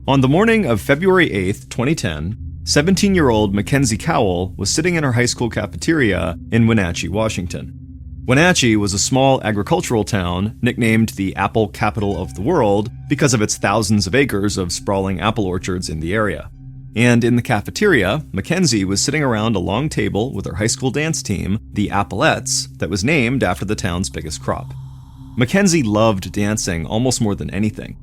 On the morning of February 8th, 2010, 17-year-old Mackenzie Cowell was sitting in her high school cafeteria in Wenatchee, Washington. Wenatchee was a small agricultural town nicknamed the apple capital of the world because of its thousands of acres of sprawling apple orchards in the area. And in the cafeteria, Mackenzie was sitting around a long table with her high school dance team, the Applettes, that was named after the town's biggest crop. Mackenzie loved dancing almost more than anything.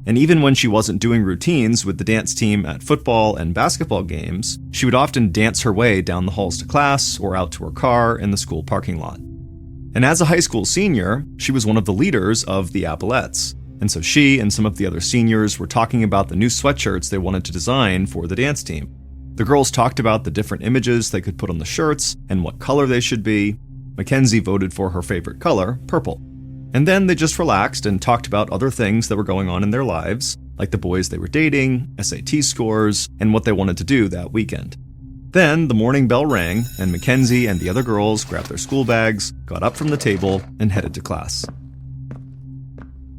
And even when she wasn't doing routines with the dance team at football and basketball games, she would often dance her way down the halls to class or out to her car in the school parking lot. And as a high school senior, she was one of the leaders of the Applettes. And so she and some of the other seniors were talking about the new sweatshirts they wanted to design for the dance team. The girls talked about the different images they could put on the shirts and what color they should be. Mackenzie voted for her favorite color, purple. And then they just relaxed and talked about other things that were going on in their lives, like the boys they were dating, SAT scores, and what they wanted to do that weekend. Then the morning bell rang, and Mackenzie and the other girls grabbed their school bags, got up from the table, and headed to class.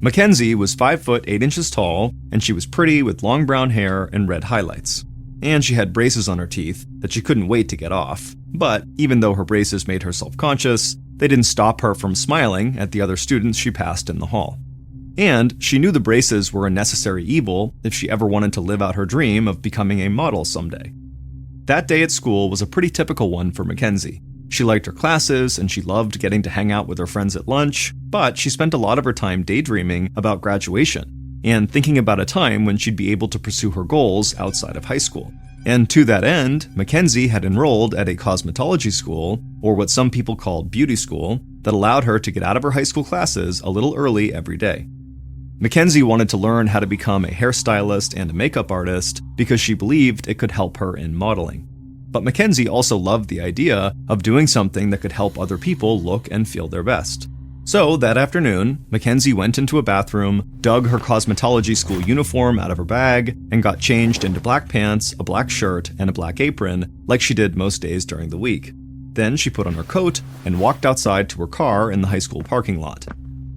Mackenzie was 5 foot 8 inches tall, and she was pretty with long brown hair and red highlights. And she had braces on her teeth that she couldn't wait to get off. But even though her braces made her self-conscious, they didn't stop her from smiling at the other students she passed in the hall. And she knew the braces were a necessary evil if she ever wanted to live out her dream of becoming a model someday. That day at school was a pretty typical one for Mackenzie. She liked her classes and she loved getting to hang out with her friends at lunch, but she spent a lot of her time daydreaming about graduation and thinking about a time when she'd be able to pursue her goals outside of high school. And to that end, Mackenzie had enrolled at a cosmetology school, or what some people called beauty school, that allowed her to get out of her high school classes a little early every day. Mackenzie wanted to learn how to become a hairstylist and a makeup artist because she believed it could help her in modeling. But Mackenzie also loved the idea of doing something that could help other people look and feel their best. So that afternoon, Mackenzie went into a bathroom, dug her cosmetology school uniform out of her bag, and got changed into black pants, a black shirt, and a black apron, like she did most days during the week. Then she put on her coat and walked outside to her car in the high school parking lot.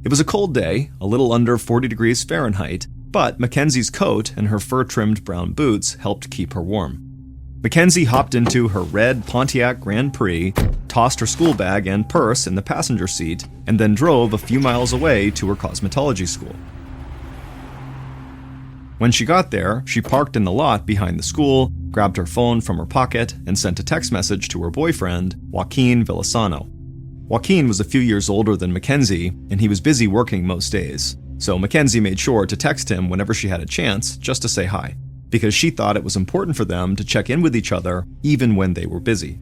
It was a cold day, a little under 40 degrees Fahrenheit, but Mackenzie's coat and her fur-trimmed brown boots helped keep her warm. Mackenzie hopped into her red Pontiac Grand Prix, tossed her school bag and purse in the passenger seat, and then drove a few miles away to her cosmetology school. When she got there, she parked in the lot behind the school, grabbed her phone from her pocket, and sent a text message to her boyfriend, Joaquin Villasano. Joaquin was a few years older than Mackenzie, and he was busy working most days, so Mackenzie made sure to text him whenever she had a chance just to say hi, because she thought it was important for them to check in with each other even when they were busy.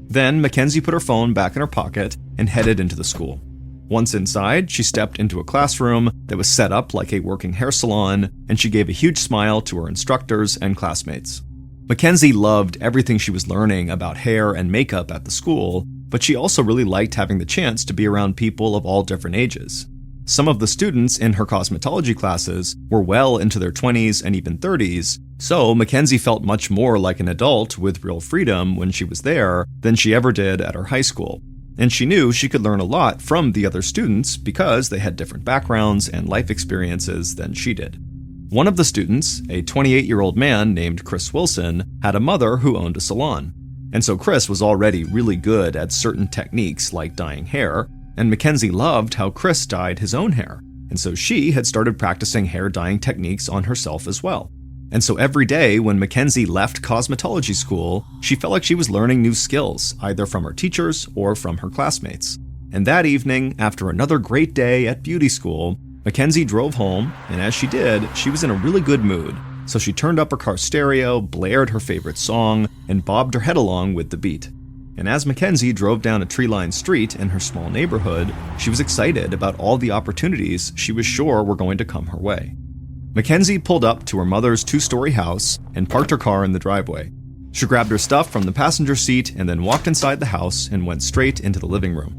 Then Mackenzie put her phone back in her pocket and headed into the school. Once inside, she stepped into a classroom that was set up like a working hair salon, and she gave a huge smile to her instructors and classmates. Mackenzie loved everything she was learning about hair and makeup at the school, but she also really liked having the chance to be around people of all different ages. Some of the students in her cosmetology classes were well into their 20s and even 30s, so Mackenzie felt much more like an adult with real freedom when she was there than she ever did at her high school. And she knew she could learn a lot from the other students because they had different backgrounds and life experiences than she did. One of the students, a 28-year-old man named Chris Wilson, had a mother who owned a salon. And so Chris was already really good at certain techniques like dyeing hair, and Mackenzie loved how Chris dyed his own hair, and so she had started practicing hair dyeing techniques on herself as well. And so every day when Mackenzie left cosmetology school, she felt like she was learning new skills, either from her teachers or from her classmates. And that evening, after another great day at beauty school, Mackenzie drove home, and as she did, she was in a really good mood. So she turned up her car stereo, blared her favorite song, and bobbed her head along with the beat. And as Mackenzie drove down a tree-lined street in her small neighborhood, she was excited about all the opportunities she was sure were going to come her way. Mackenzie pulled up to her mother's 2-story house and parked her car in the driveway. She grabbed her stuff from the passenger seat and then walked inside the house and went straight into the living room.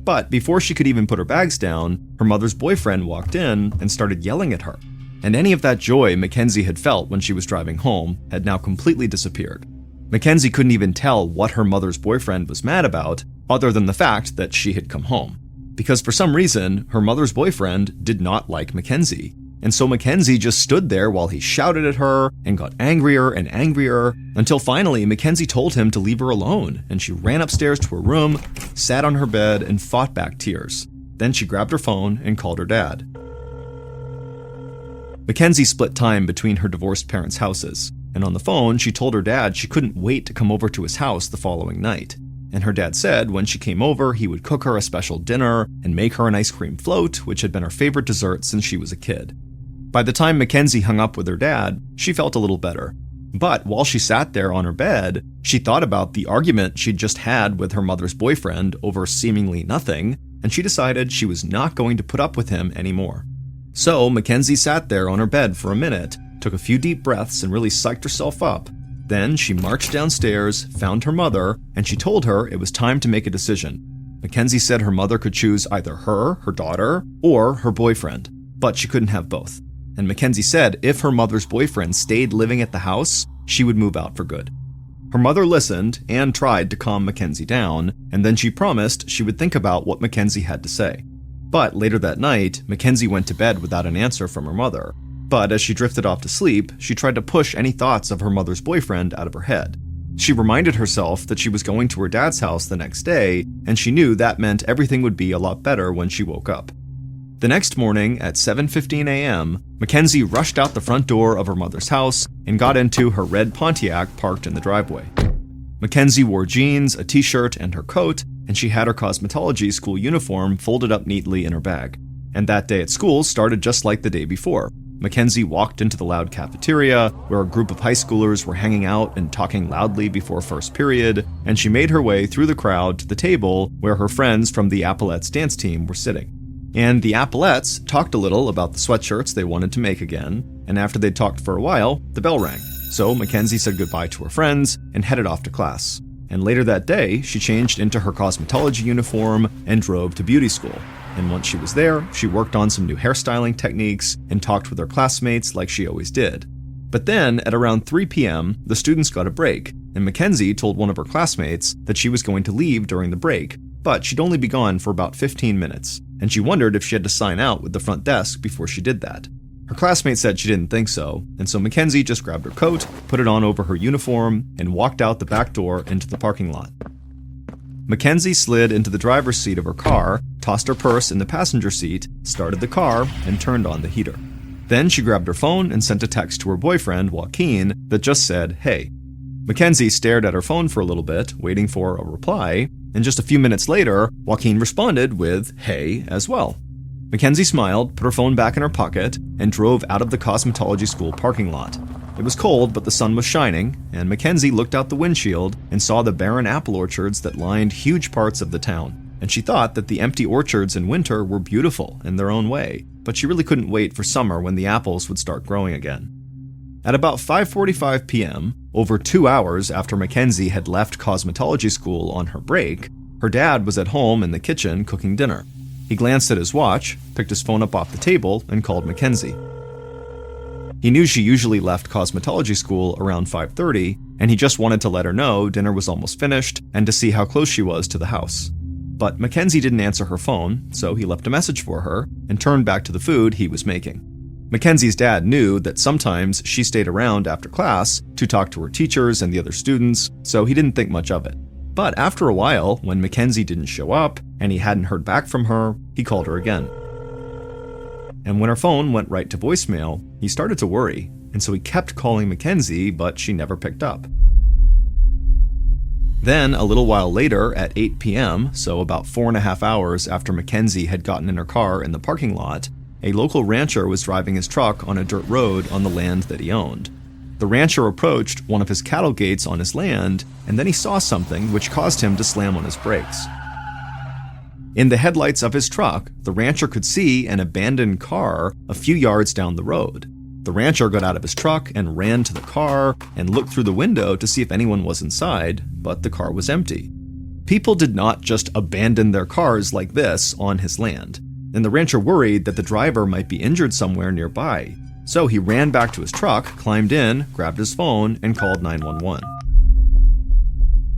But before she could even put her bags down, her mother's boyfriend walked in and started yelling at her. And any of that joy Mackenzie had felt when she was driving home had now completely disappeared. Mackenzie couldn't even tell what her mother's boyfriend was mad about, other than the fact that she had come home. Because for some reason, her mother's boyfriend did not like Mackenzie. And so Mackenzie just stood there while he shouted at her and got angrier and angrier, until finally Mackenzie told him to leave her alone, and she ran upstairs to her room, sat on her bed, and fought back tears. Then she grabbed her phone and called her dad. Mackenzie split time between her divorced parents' houses, and on the phone she told her dad she couldn't wait to come over to his house the following night. And her dad said when she came over, he would cook her a special dinner and make her an ice cream float, which had been her favorite dessert since she was a kid. By the time Mackenzie hung up with her dad, she felt a little better. But while she sat there on her bed, she thought about the argument she'd just had with her mother's boyfriend over seemingly nothing, and she decided she was not going to put up with him anymore. So Mackenzie sat there on her bed for a minute, took a few deep breaths, and really psyched herself up. Then she marched downstairs, found her mother, and she told her it was time to make a decision. Mackenzie said her mother could choose either her daughter, or her boyfriend, but she couldn't have both. And Mackenzie said if her mother's boyfriend stayed living at the house, she would move out for good. Her mother listened and tried to calm Mackenzie down, and then she promised she would think about what Mackenzie had to say. But later that night, Mackenzie went to bed without an answer from her mother. But as she drifted off to sleep, she tried to push any thoughts of her mother's boyfriend out of her head. She reminded herself that she was going to her dad's house the next day, and she knew that meant everything would be a lot better when she woke up. The next morning at 7:15 a.m., Mackenzie rushed out the front door of her mother's house and got into her red Pontiac parked in the driveway. Mackenzie wore jeans, a t-shirt, and her coat, and she had her cosmetology school uniform folded up neatly in her bag. And that day at school started just like the day before. Mackenzie walked into the loud cafeteria, where a group of high schoolers were hanging out and talking loudly before first period, and she made her way through the crowd to the table where her friends from the Applettes dance team were sitting. And the Applettes talked a little about the sweatshirts they wanted to make again, and after they'd talked for a while, the bell rang. So Mackenzie said goodbye to her friends and headed off to class. And later that day, she changed into her cosmetology uniform and drove to beauty school. And once she was there, she worked on some new hairstyling techniques and talked with her classmates like she always did. But then, at around 3 p.m., the students got a break, and Mackenzie told one of her classmates that she was going to leave during the break, but she'd only be gone for about 15 minutes, and she wondered if she had to sign out with the front desk before she did that. Her classmate said she didn't think so, and so Mackenzie just grabbed her coat, put it on over her uniform, and walked out the back door into the parking lot. Mackenzie slid into the driver's seat of her car, tossed her purse in the passenger seat, started the car, and turned on the heater. Then she grabbed her phone and sent a text to her boyfriend, Joaquin, that just said, "Hey." Mackenzie stared at her phone for a little bit, waiting for a reply, and just a few minutes later, Joaquin responded with, "Hey," as well. Mackenzie smiled, put her phone back in her pocket, and drove out of the cosmetology school parking lot. It was cold, but the sun was shining, and Mackenzie looked out the windshield and saw the barren apple orchards that lined huge parts of the town. And she thought that the empty orchards in winter were beautiful in their own way, but she really couldn't wait for summer when the apples would start growing again. At about 5:45 p.m., over 2 hours after Mackenzie had left cosmetology school on her break, her dad was at home in the kitchen cooking dinner. He glanced at his watch, picked his phone up off the table, and called Mackenzie. He knew she usually left cosmetology school around 5:30, and he just wanted to let her know dinner was almost finished and to see how close she was to the house. But Mackenzie didn't answer her phone, so he left a message for her and turned back to the food he was making. Mackenzie's dad knew that sometimes she stayed around after class to talk to her teachers and the other students, so he didn't think much of it. But after a while, when Mackenzie didn't show up and he hadn't heard back from her, he called her again. And when her phone went right to voicemail, he started to worry, and so he kept calling Mackenzie, but she never picked up. Then, a little while later, at 8 p.m., so about 4.5 hours after Mackenzie had gotten in her car in the parking lot, a local rancher was driving his truck on a dirt road on the land that he owned. The rancher approached one of his cattle gates on his land, and then he saw something which caused him to slam on his brakes. In the headlights of his truck, the rancher could see an abandoned car a few yards down the road. The rancher got out of his truck and ran to the car and looked through the window to see if anyone was inside, but the car was empty. People did not just abandon their cars like this on his land, and the rancher worried that the driver might be injured somewhere nearby. So he ran back to his truck, climbed in, grabbed his phone, and called 911.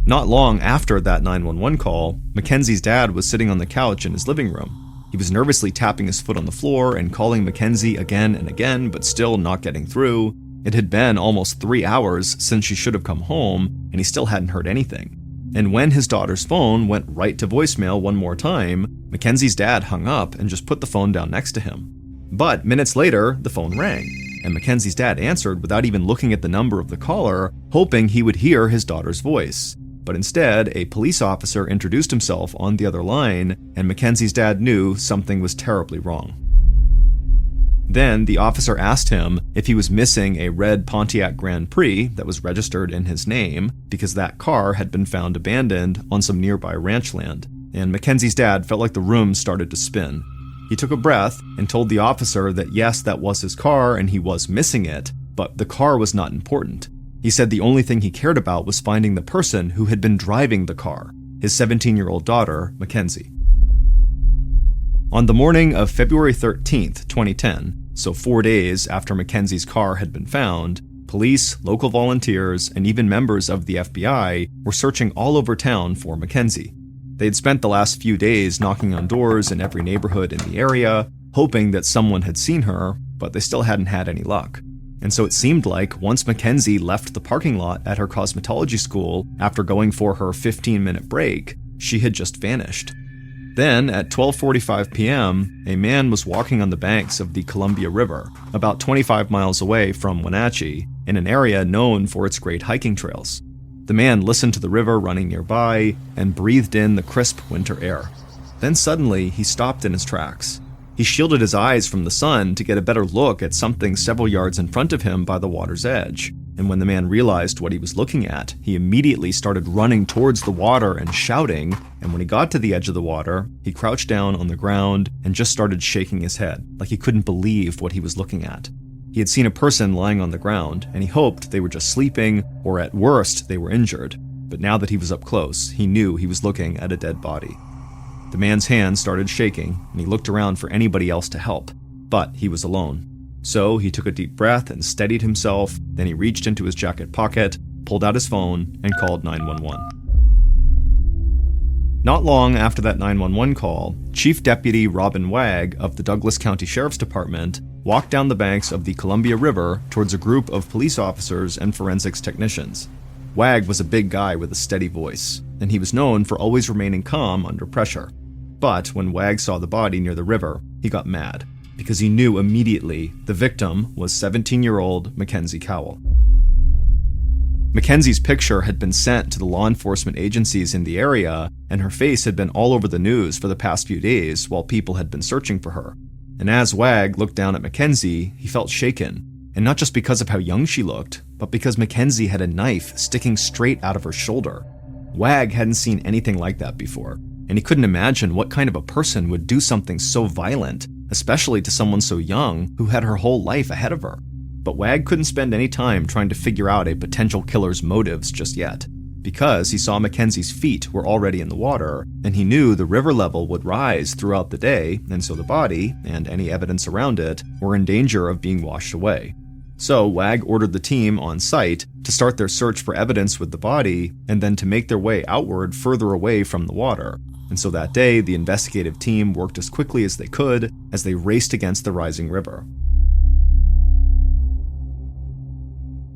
Not long after that 911 call, Mackenzie's dad was sitting on the couch in his living room. He was nervously tapping his foot on the floor and calling Mackenzie again and again, but still not getting through. It had been almost 3 hours since she should have come home, and he still hadn't heard anything. And when his daughter's phone went right to voicemail one more time, Mackenzie's dad hung up and just put the phone down next to him. But minutes later, the phone rang, and Mackenzie's dad answered without even looking at the number of the caller, hoping he would hear his daughter's voice. But instead, a police officer introduced himself on the other line, and Mackenzie's dad knew something was terribly wrong. Then the officer asked him if he was missing a red Pontiac Grand Prix that was registered in his name, because that car had been found abandoned on some nearby ranch land. And Mackenzie's dad felt like the room started to spin. He took a breath and told the officer that yes, that was his car and he was missing it, but the car was not important. He said the only thing he cared about was finding the person who had been driving the car, his 17-year-old daughter, Mackenzie. On the morning of February 13th, 2010, so 4 days after Mackenzie's car had been found, police, local volunteers, and even members of the FBI were searching all over town for Mackenzie. They had spent the last few days knocking on doors in every neighborhood in the area, hoping that someone had seen her, but they still hadn't had any luck. And so it seemed like once Mackenzie left the parking lot at her cosmetology school after going for her 15-minute break, she had just vanished. Then, at 12:45 p.m., a man was walking on the banks of the Columbia River, about 25 miles away from Wenatchee, in an area known for its great hiking trails. The man listened to the river running nearby and breathed in the crisp winter air. Then suddenly, he stopped in his tracks. He shielded his eyes from the sun to get a better look at something several yards in front of him by the water's edge. And when the man realized what he was looking at, he immediately started running towards the water and shouting, and when he got to the edge of the water, he crouched down on the ground and just started shaking his head, like he couldn't believe what he was looking at. He had seen a person lying on the ground, and he hoped they were just sleeping, or at worst, they were injured. But now that he was up close, he knew he was looking at a dead body. The man's hands started shaking, and he looked around for anybody else to help, but he was alone. So he took a deep breath and steadied himself, then he reached into his jacket pocket, pulled out his phone, and called 911. Not long after that 911 call, Chief Deputy Robin Wagg of the Douglas County Sheriff's Department walked down the banks of the Columbia River towards a group of police officers and forensics technicians. Wagg was a big guy with a steady voice, and he was known for always remaining calm under pressure. But when Wagg saw the body near the river, he got mad, because he knew immediately the victim was 17-year-old Mackenzie Cowell. Mackenzie's picture had been sent to the law enforcement agencies in the area, and her face had been all over the news for the past few days while people had been searching for her. And as Wagg looked down at Mackenzie, he felt shaken, and not just because of how young she looked, but because Mackenzie had a knife sticking straight out of her shoulder. Wagg hadn't seen anything like that before, and he couldn't imagine what kind of a person would do something so violent, especially to someone so young who had her whole life ahead of her. But Wagg couldn't spend any time trying to figure out a potential killer's motives just yet, because he saw Mackenzie's feet were already in the water, and he knew the river level would rise throughout the day, and so the body, and any evidence around it, were in danger of being washed away. So Wagg ordered the team on site to start their search for evidence with the body, and then to make their way outward further away from the water. And so that day, the investigative team worked as quickly as they could as they raced against the rising river.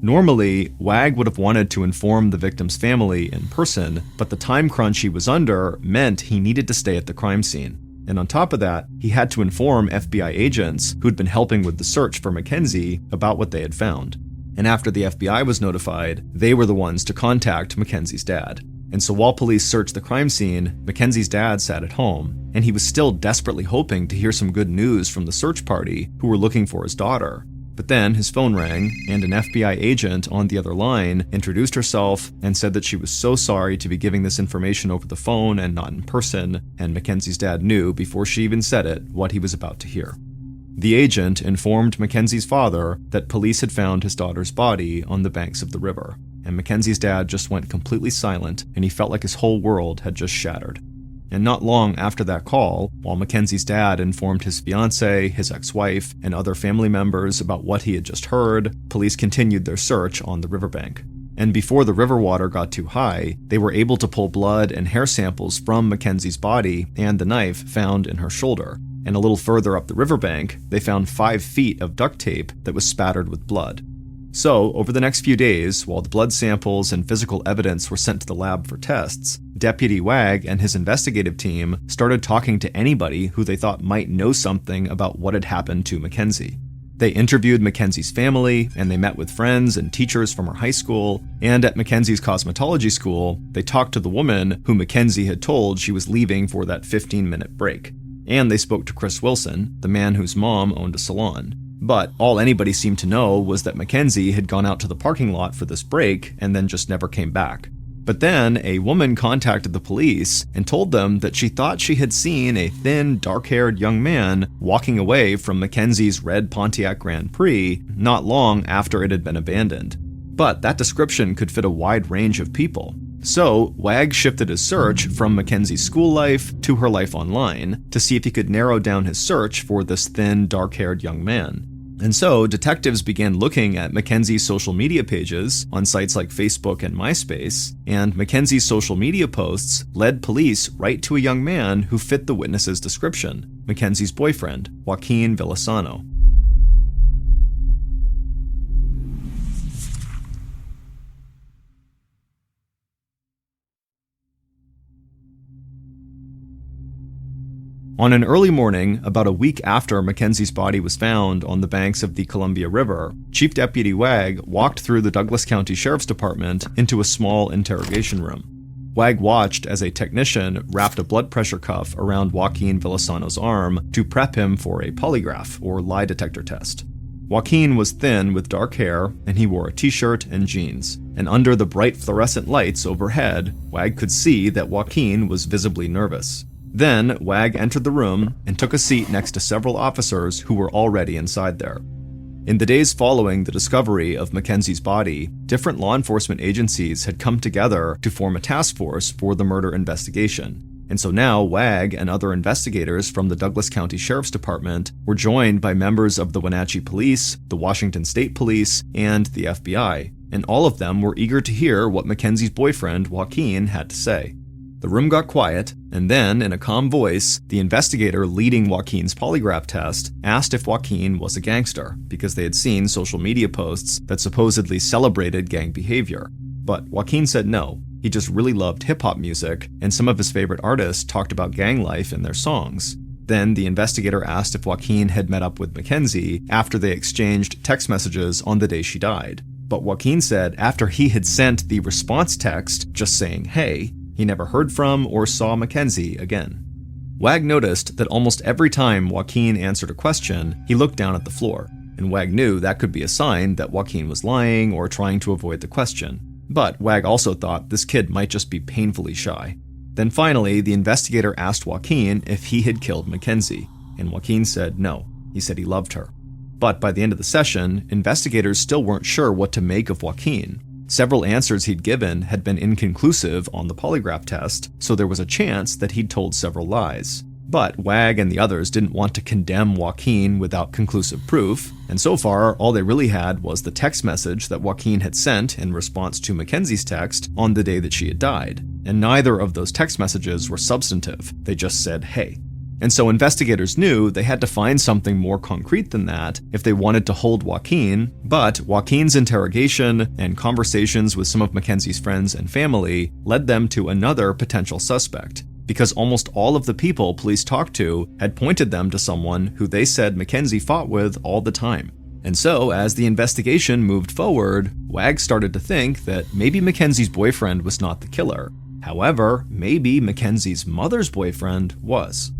Normally, Wagg would have wanted to inform the victim's family in person, but the time crunch he was under meant he needed to stay at the crime scene. And on top of that, he had to inform FBI agents who'd been helping with the search for Mackenzie about what they had found. And after the FBI was notified, they were the ones to contact Mackenzie's dad. And so while police searched the crime scene, Mackenzie's dad sat at home, and he was still desperately hoping to hear some good news from the search party who were looking for his daughter. But then his phone rang, and an FBI agent on the other line introduced herself and said that she was so sorry to be giving this information over the phone and not in person, and Mackenzie's dad knew before she even said it what he was about to hear. The agent informed Mackenzie's father that police had found his daughter's body on the banks of the river, and Mackenzie's dad just went completely silent, and he felt like his whole world had just shattered. And not long after that call, while Mackenzie's dad informed his fiancée, his ex-wife, and other family members about what he had just heard, police continued their search on the riverbank. and before the river water got too high, they were able to pull blood and hair samples from Mackenzie's body and the knife found in her shoulder. And a little further up the riverbank, they found 5 feet of duct tape that was spattered with blood. So, over the next few days, while the blood samples and physical evidence were sent to the lab for tests, Deputy Wag and his investigative team started talking to anybody who they thought might know something about what had happened to Mackenzie. They interviewed Mackenzie's family, and they met with friends and teachers from her high school, and at Mackenzie's cosmetology school, they talked to the woman who Mackenzie had told she was leaving for that 15-minute break. And they spoke to Chris Wilson, the man whose mom owned a salon. But all anybody seemed to know was that Mackenzie had gone out to the parking lot for this break and then just never came back. But then a woman contacted the police and told them that she thought she had seen a thin, dark-haired young man walking away from Mackenzie's red Pontiac Grand Prix not long after it had been abandoned. But that description could fit a wide range of people. So, Wag shifted his search from Mackenzie's school life to her life online to see if he could narrow down his search for this thin, dark-haired young man. And so, detectives began looking at Mackenzie's social media pages on sites like Facebook and MySpace, and Mackenzie's social media posts led police right to a young man who fit the witness's description, Mackenzie's boyfriend, Joaquin Villasano. On an early morning, about a week after Mackenzie's body was found on the banks of the Columbia River, Chief Deputy Wag walked through the Douglas County Sheriff's Department into a small interrogation room. Wag watched as a technician wrapped a blood pressure cuff around Joaquin Villasano's arm to prep him for a polygraph, or lie detector test. Joaquin was thin with dark hair, and he wore a t-shirt and jeans. And under the bright fluorescent lights overhead, Wag could see that Joaquin was visibly nervous. Then, Wag entered the room and took a seat next to several officers who were already inside there. In the days following the discovery of Mackenzie's body, different law enforcement agencies had come together to form a task force for the murder investigation. And so now Wag and other investigators from the Douglas County Sheriff's Department were joined by members of the Wenatchee Police, the Washington State Police, and the FBI, and all of them were eager to hear what Mackenzie's boyfriend, Joaquin, had to say. The room got quiet, and then, in a calm voice, the investigator leading Joaquin's polygraph test asked if Joaquin was a gangster, because they had seen social media posts that supposedly celebrated gang behavior. But Joaquin said no, he just really loved hip-hop music, and some of his favorite artists talked about gang life in their songs. Then the investigator asked if Joaquin had met up with Mackenzie after they exchanged text messages on the day she died. But Joaquin said after he had sent the response text just saying, "Hey," he never heard from or saw Mackenzie again. Wag noticed that almost every time Joaquin answered a question, he looked down at the floor, and Wag knew that could be a sign that Joaquin was lying or trying to avoid the question. But Wag also thought this kid might just be painfully shy. Then finally, the investigator asked Joaquin if he had killed Mackenzie, and Joaquin said no. He said he loved her. But by the end of the session, investigators still weren't sure what to make of Joaquin. Several answers he'd given had been inconclusive on the polygraph test, so there was a chance that he'd told several lies. But Wag and the others didn't want to condemn Joaquin without conclusive proof, and so far, all they really had was the text message that Joaquin had sent in response to Mackenzie's text on the day that she had died. And neither of those text messages were substantive, they just said, "Hey." And so investigators knew they had to find something more concrete than that if they wanted to hold Joaquin, but Joaquin's interrogation and conversations with some of Mackenzie's friends and family led them to another potential suspect, because almost all of the people police talked to had pointed them to someone who they said Mackenzie fought with all the time. And so, as the investigation moved forward, Wag started to think that maybe Mackenzie's boyfriend was not the killer. However, maybe Mackenzie's mother's boyfriend was.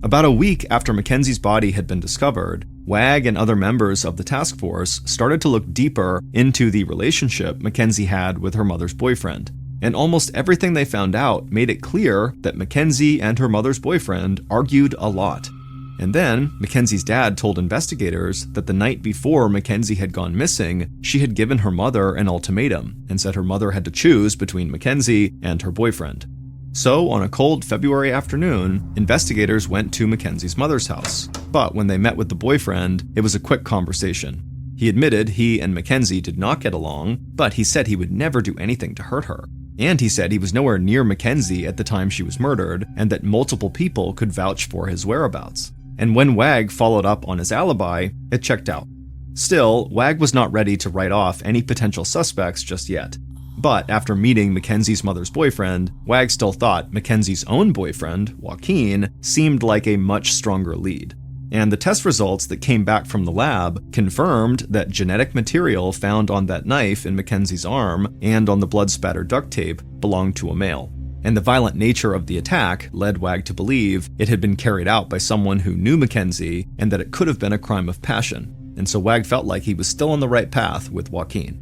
About a week after Mackenzie's body had been discovered, Wag and other members of the task force started to look deeper into the relationship Mackenzie had with her mother's boyfriend. And almost everything they found out made it clear that Mackenzie and her mother's boyfriend argued a lot. And then, Mackenzie's dad told investigators that the night before Mackenzie had gone missing, she had given her mother an ultimatum and said her mother had to choose between Mackenzie and her boyfriend. So, on a cold February afternoon, investigators went to Mackenzie's mother's house. But when they met with the boyfriend, it was a quick conversation. He admitted he and Mackenzie did not get along, but he said he would never do anything to hurt her. And he said he was nowhere near Mackenzie at the time she was murdered, and that multiple people could vouch for his whereabouts. And when Wag followed up on his alibi, it checked out. Still, Wag was not ready to write off any potential suspects just yet. But after meeting Mackenzie's mother's boyfriend, Wag still thought Mackenzie's own boyfriend, Joaquin, seemed like a much stronger lead. And the test results that came back from the lab confirmed that genetic material found on that knife in Mackenzie's arm and on the blood-spattered duct tape belonged to a male. And the violent nature of the attack led Wag to believe it had been carried out by someone who knew Mackenzie and that it could have been a crime of passion. And so Wag felt like he was still on the right path with Joaquin.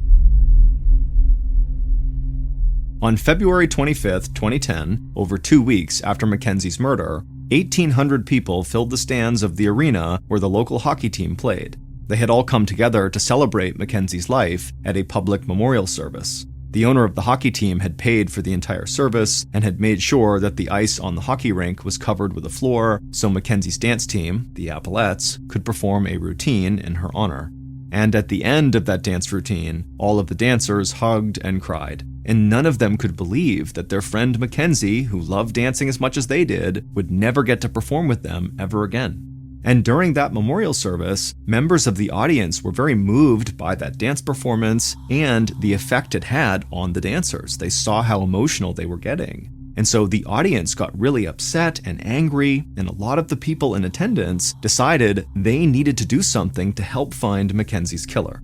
On February 25, 2010, over 2 weeks after Mackenzie's murder, 1,800 people filled the stands of the arena where the local hockey team played. They had all come together to celebrate Mackenzie's life at a public memorial service. The owner of the hockey team had paid for the entire service and had made sure that the ice on the hockey rink was covered with a floor so Mackenzie's dance team, the Applettes, could perform a routine in her honor. And at the end of that dance routine, all of the dancers hugged and cried. And none of them could believe that their friend Mackenzie, who loved dancing as much as they did, would never get to perform with them ever again. And during that memorial service, members of the audience were very moved by that dance performance and the effect it had on the dancers. They saw how emotional they were getting. And so the audience got really upset and angry, and a lot of the people in attendance decided they needed to do something to help find Mackenzie's killer.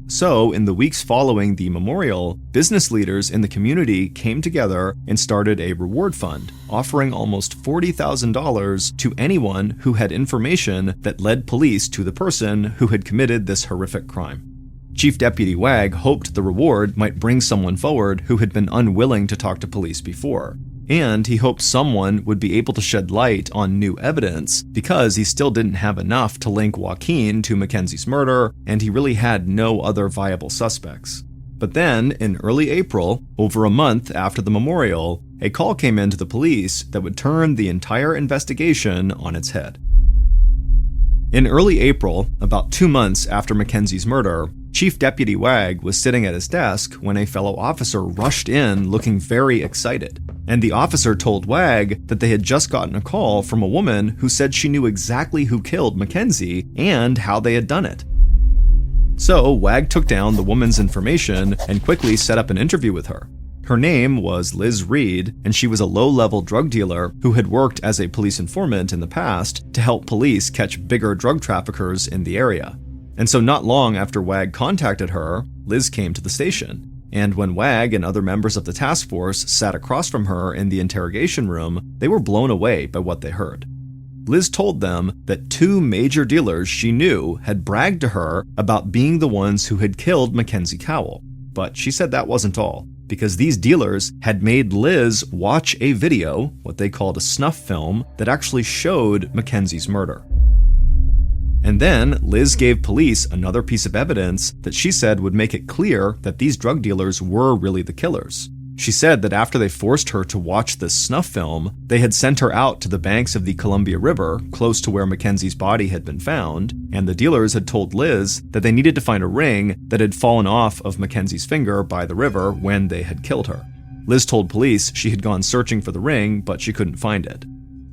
So, in the weeks following the memorial, business leaders in the community came together and started a reward fund, offering almost $40,000 to anyone who had information that led police to the person who had committed this horrific crime. Chief Deputy Wag hoped the reward might bring someone forward who had been unwilling to talk to police before. And he hoped someone would be able to shed light on new evidence because he still didn't have enough to link Joaquin to Mackenzie's murder, and he really had no other viable suspects. But then, in early April, over a month after the memorial, a call came in to the police that would turn the entire investigation on its head. In early April, about 2 months after Mackenzie's murder, Chief Deputy Wag was sitting at his desk when a fellow officer rushed in looking very excited. And the officer told Wag that they had just gotten a call from a woman who said she knew exactly who killed Mackenzie and how they had done it. So Wag took down the woman's information and quickly set up an interview with her. Her name was Liz Reed, and she was a low-level drug dealer who had worked as a police informant in the past to help police catch bigger drug traffickers in the area. And so not long after Wag contacted her, Liz came to the station. And when Wag and other members of the task force sat across from her in the interrogation room, they were blown away by what they heard. Liz told them that 2 major dealers she knew had bragged to her about being the ones who had killed Mackenzie Cowell. But she said that wasn't all, because these dealers had made Liz watch a video, what they called a snuff film, that actually showed Mackenzie's murder. And then Liz gave police another piece of evidence that she said would make it clear that these drug dealers were really the killers. She said that after they forced her to watch this snuff film, they had sent her out to the banks of the Columbia River, close to where Mackenzie's body had been found, and the dealers had told Liz that they needed to find a ring that had fallen off of Mackenzie's finger by the river when they had killed her. Liz told police she had gone searching for the ring, but she couldn't find it.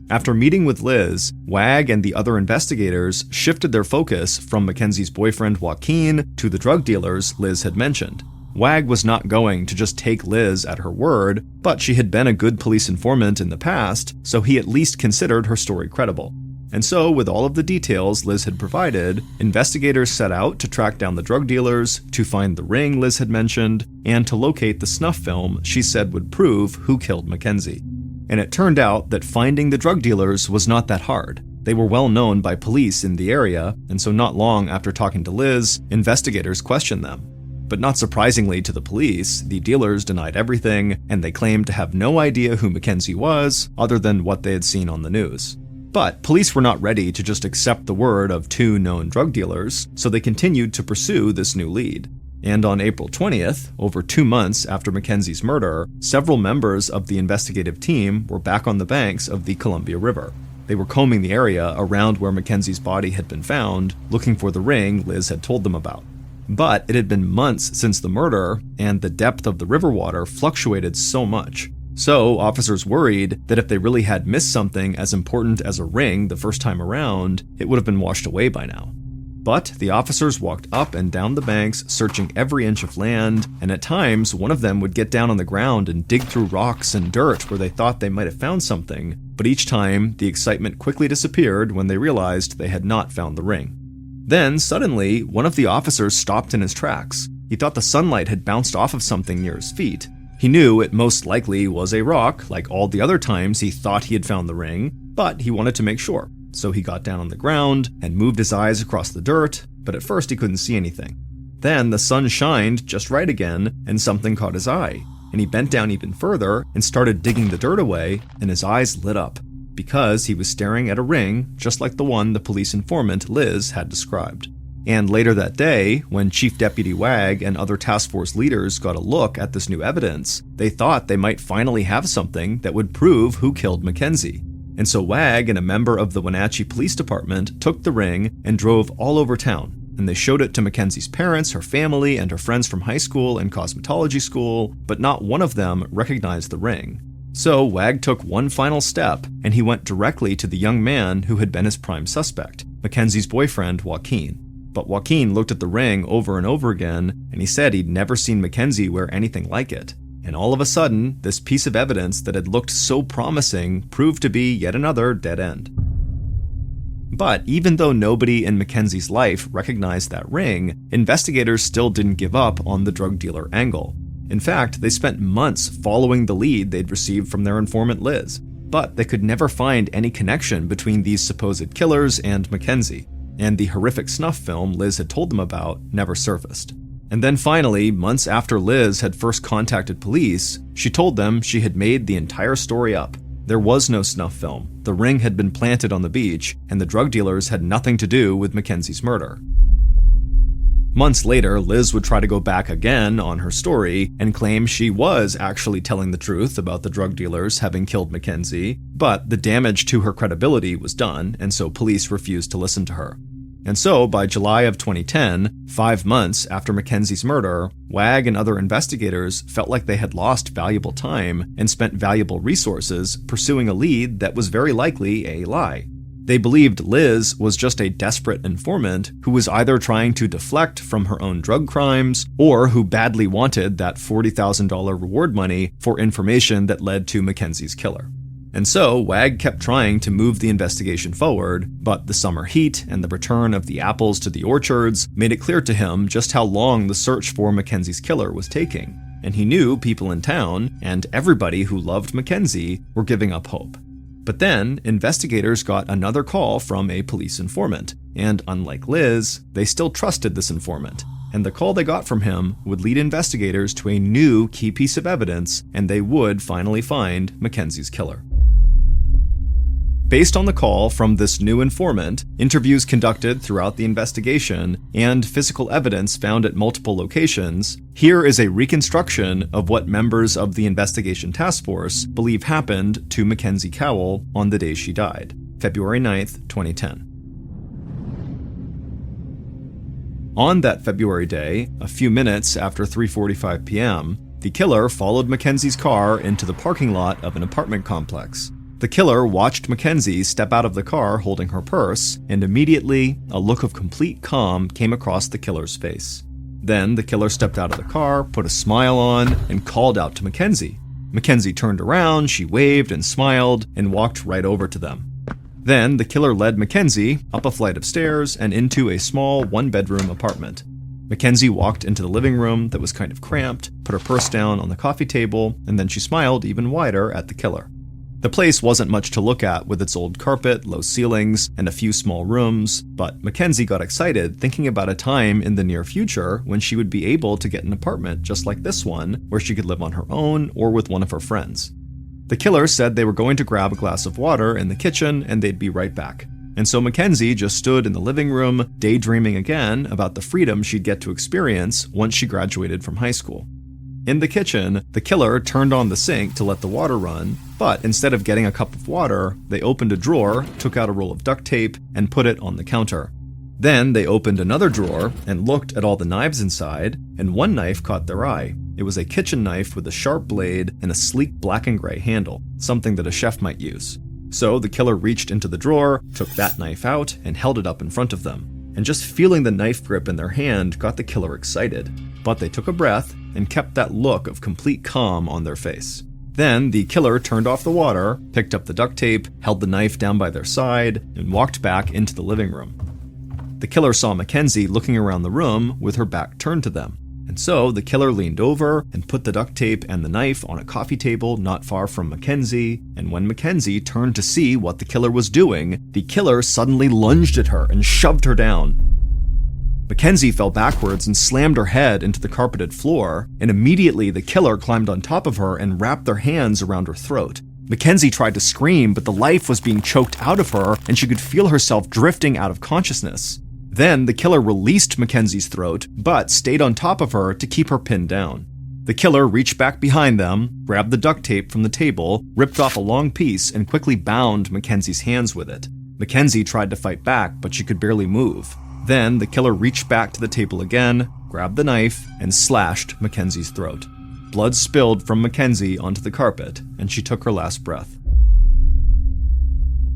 After meeting with Liz, Wag and the other investigators shifted their focus from Mackenzie's boyfriend Joaquin to the drug dealers Liz had mentioned. Wag was not going to just take Liz at her word, but she had been a good police informant in the past, so he at least considered her story credible. And so, with all of the details Liz had provided, investigators set out to track down the drug dealers, to find the ring Liz had mentioned, and to locate the snuff film she said would prove who killed Mackenzie. And it turned out that finding the drug dealers was not that hard. They were well known by police in the area, and so not long after talking to Liz, investigators questioned them. But not surprisingly to the police, the dealers denied everything, and they claimed to have no idea who Mackenzie was, other than what they had seen on the news. But police were not ready to just accept the word of 2 known drug dealers, so they continued to pursue this new lead. And on April 20th, over 2 months after Mackenzie's murder, several members of the investigative team were back on the banks of the Columbia River. They were combing the area around where Mackenzie's body had been found, looking for the ring Liz had told them about. But it had been months since the murder, and the depth of the river water fluctuated so much. So officers worried that if they really had missed something as important as a ring the first time around, it would have been washed away by now. But the officers walked up and down the banks, searching every inch of land, and at times one of them would get down on the ground and dig through rocks and dirt where they thought they might have found something, but each time the excitement quickly disappeared when they realized they had not found the ring. Then, suddenly, one of the officers stopped in his tracks. He thought the sunlight had bounced off of something near his feet. He knew it most likely was a rock, like all the other times he thought he had found the ring, but he wanted to make sure. So he got down on the ground and moved his eyes across the dirt, but at first he couldn't see anything. Then the sun shined just right again, and something caught his eye, and he bent down even further and started digging the dirt away, and his eyes lit up, because he was staring at a ring just like the one the police informant Liz had described. And later that day, when Chief Deputy Wag and other task force leaders got a look at this new evidence, they thought they might finally have something that would prove who killed Mackenzie. And so Wag and a member of the Wenatchee Police Department took the ring and drove all over town, and they showed it to Mackenzie's parents, her family, and her friends from high school and cosmetology school, but not one of them recognized the ring. So Wag took one final step, and he went directly to the young man who had been his prime suspect, Mackenzie's boyfriend, Joaquin. But Joaquin looked at the ring over and over again, and he said he'd never seen Mackenzie wear anything like it. And all of a sudden, this piece of evidence that had looked so promising proved to be yet another dead end. But even though nobody in Mackenzie's life recognized that ring, investigators still didn't give up on the drug dealer angle. In fact, they spent months following the lead they'd received from their informant Liz, but they could never find any connection between these supposed killers and Mackenzie, and the horrific snuff film Liz had told them about never surfaced. And then finally, months after Liz had first contacted police, she told them she had made the entire story up. There was no snuff film, the ring had been planted on the beach, and the drug dealers had nothing to do with Mackenzie's murder. Months later, Liz would try to go back again on her story and claim she was actually telling the truth about the drug dealers having killed Mackenzie, but the damage to her credibility was done, and so police refused to listen to her. And so, by July of 2010, 5 months after Mackenzie's murder, Wag and other investigators felt like they had lost valuable time and spent valuable resources pursuing a lead that was very likely a lie. They believed Liz was just a desperate informant who was either trying to deflect from her own drug crimes or who badly wanted that $40,000 reward money for information that led to Mackenzie's killer. And so, Wag kept trying to move the investigation forward, but the summer heat and the return of the apples to the orchards made it clear to him just how long the search for Mackenzie's killer was taking. And he knew people in town, and everybody who loved Mackenzie, were giving up hope. But then, investigators got another call from a police informant, and unlike Liz, they still trusted this informant. And the call they got from him would lead investigators to a new key piece of evidence, and they would finally find Mackenzie's killer. Based on the call from this new informant, interviews conducted throughout the investigation, and physical evidence found at multiple locations, here is a reconstruction of what members of the investigation task force believe happened to Mackenzie Cowell on the day she died, February 9th, 2010. On that February day, a few minutes after 3:45 p.m., the killer followed Mackenzie's car into the parking lot of an apartment complex. The killer watched Mackenzie step out of the car holding her purse, and immediately, a look of complete calm came across the killer's face. Then, the killer stepped out of the car, put a smile on, and called out to Mackenzie. Mackenzie turned around, she waved and smiled, and walked right over to them. Then, the killer led Mackenzie up a flight of stairs and into a small one-bedroom apartment. Mackenzie walked into the living room that was kind of cramped, put her purse down on the coffee table, and then she smiled even wider at the killer. The place wasn't much to look at with its old carpet, low ceilings, and a few small rooms, but Mackenzie got excited thinking about a time in the near future when she would be able to get an apartment just like this one, where she could live on her own or with one of her friends. The killer said they were going to grab a glass of water in the kitchen and they'd be right back. And so Mackenzie just stood in the living room, daydreaming again about the freedom she'd get to experience once she graduated from high school. In the kitchen, the killer turned on the sink to let the water run, but instead of getting a cup of water, they opened a drawer, took out a roll of duct tape, and put it on the counter. Then they opened another drawer and looked at all the knives inside, and one knife caught their eye. It was a kitchen knife with a sharp blade and a sleek black and gray handle, something that a chef might use. So the killer reached into the drawer, took that knife out, and held it up in front of them. And just feeling the knife grip in their hand got the killer excited. But they took a breath and kept that look of complete calm on their face. Then the killer turned off the water, picked up the duct tape, held the knife down by their side, and walked back into the living room. The killer saw Mackenzie looking around the room with her back turned to them. And so the killer leaned over and put the duct tape and the knife on a coffee table not far from Mackenzie, and when Mackenzie turned to see what the killer was doing, the killer suddenly lunged at her and shoved her down. Mackenzie fell backwards and slammed her head into the carpeted floor, and immediately the killer climbed on top of her and wrapped their hands around her throat. Mackenzie tried to scream, but the life was being choked out of her, and she could feel herself drifting out of consciousness. Then the killer released Mackenzie's throat, but stayed on top of her to keep her pinned down. The killer reached back behind them, grabbed the duct tape from the table, ripped off a long piece, and quickly bound Mackenzie's hands with it. Mackenzie tried to fight back, but she could barely move. Then the killer reached back to the table again, grabbed the knife, and slashed Mackenzie's throat. Blood spilled from Mackenzie onto the carpet, and she took her last breath.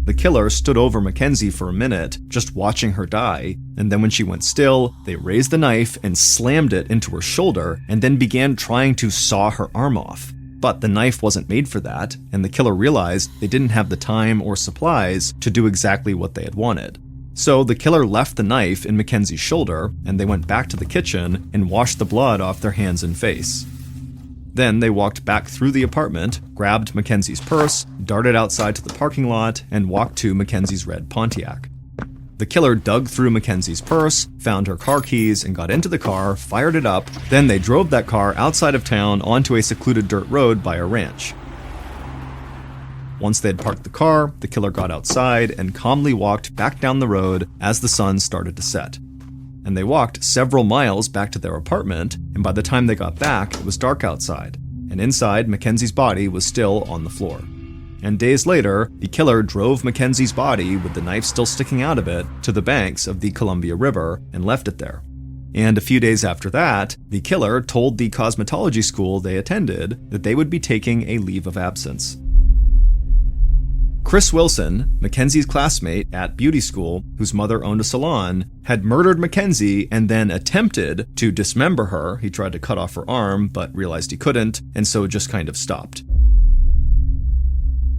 The killer stood over Mackenzie for a minute, just watching her die, and then when she went still, they raised the knife and slammed it into her shoulder, and then began trying to saw her arm off. But the knife wasn't made for that, and the killer realized they didn't have the time or supplies to do exactly what they had wanted. So the killer left the knife in Mackenzie's shoulder, and they went back to the kitchen and washed the blood off their hands and face. Then they walked back through the apartment, grabbed Mackenzie's purse, darted outside to the parking lot, and walked to Mackenzie's red Pontiac. The killer dug through Mackenzie's purse, found her car keys, and got into the car, fired it up. Then they drove that car outside of town onto a secluded dirt road by a ranch. Once they had parked the car, the killer got outside and calmly walked back down the road as the sun started to set. And they walked several miles back to their apartment, and by the time they got back, it was dark outside, and inside, Mackenzie's body was still on the floor. And days later, the killer drove Mackenzie's body, with the knife still sticking out of it, to the banks of the Columbia River and left it there. And a few days after that, the killer told the cosmetology school they attended that they would be taking a leave of absence. Chris Wilson, Mackenzie's classmate at beauty school, whose mother owned a salon, had murdered Mackenzie and then attempted to dismember her. He tried to cut off her arm, but realized he couldn't, and so just kind of stopped.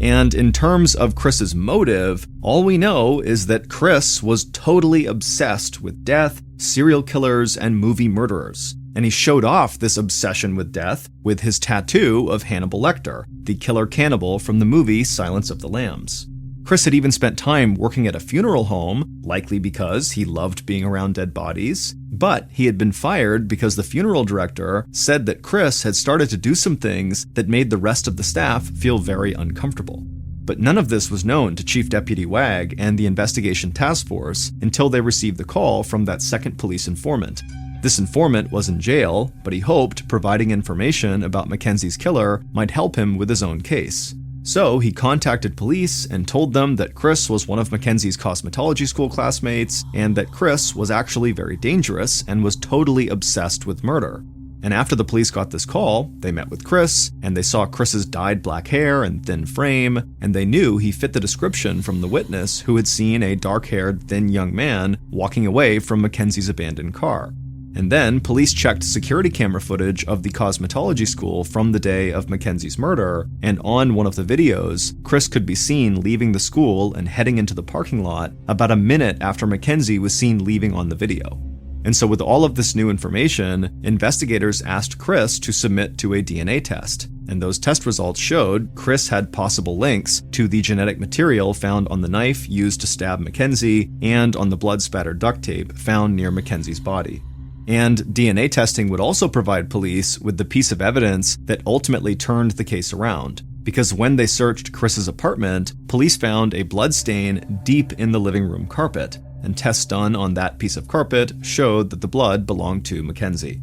And in terms of Chris's motive, all we know is that Chris was totally obsessed with death, serial killers, and movie murderers. And he showed off this obsession with death with his tattoo of Hannibal Lecter, the killer cannibal from the movie Silence of the Lambs. Chris had even spent time working at a funeral home, likely because he loved being around dead bodies, but he had been fired because the funeral director said that Chris had started to do some things that made the rest of the staff feel very uncomfortable. But none of this was known to Chief Deputy Wag and the investigation task force until they received the call from that second police informant. This informant was in jail, but he hoped providing information about Mackenzie's killer might help him with his own case. So he contacted police and told them that Chris was one of Mackenzie's cosmetology school classmates, and that Chris was actually very dangerous and was totally obsessed with murder. And after the police got this call, they met with Chris, and they saw Chris's dyed black hair and thin frame, and they knew he fit the description from the witness who had seen a dark-haired, thin young man walking away from Mackenzie's abandoned car. And then police checked security camera footage of the cosmetology school from the day of Mackenzie's murder, and on one of the videos, Chris could be seen leaving the school and heading into the parking lot about a minute after Mackenzie was seen leaving on the video. And so with all of this new information, investigators asked Chris to submit to a DNA test, and those test results showed Chris had possible links to the genetic material found on the knife used to stab Mackenzie and on the blood-spattered duct tape found near Mackenzie's body. And DNA testing would also provide police with the piece of evidence that ultimately turned the case around, because when they searched Chris's apartment, police found a blood stain deep in the living room carpet, and tests done on that piece of carpet showed that the blood belonged to Mackenzie.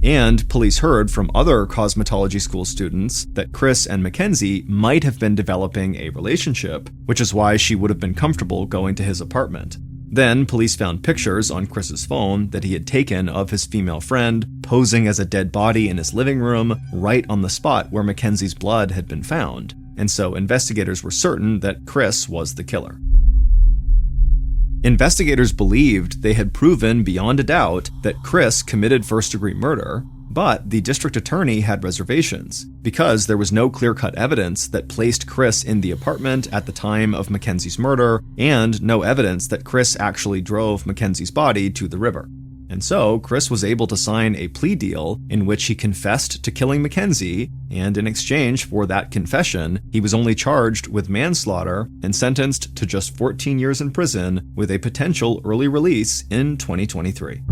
And police heard from other cosmetology school students that Chris and Mackenzie might have been developing a relationship, which is why she would have been comfortable going to his apartment. Then, police found pictures on Chris's phone that he had taken of his female friend posing as a dead body in his living room right on the spot where Mackenzie's blood had been found, and so investigators were certain that Chris was the killer. Investigators believed they had proven beyond a doubt that Chris committed first-degree murder, but the district attorney had reservations because there was no clear-cut evidence that placed Chris in the apartment at the time of Mackenzie's murder and no evidence that Chris actually drove Mackenzie's body to the river. And so, Chris was able to sign a plea deal in which he confessed to killing Mackenzie, and in exchange for that confession, he was only charged with manslaughter and sentenced to just 14 years in prison with a potential early release in 2023.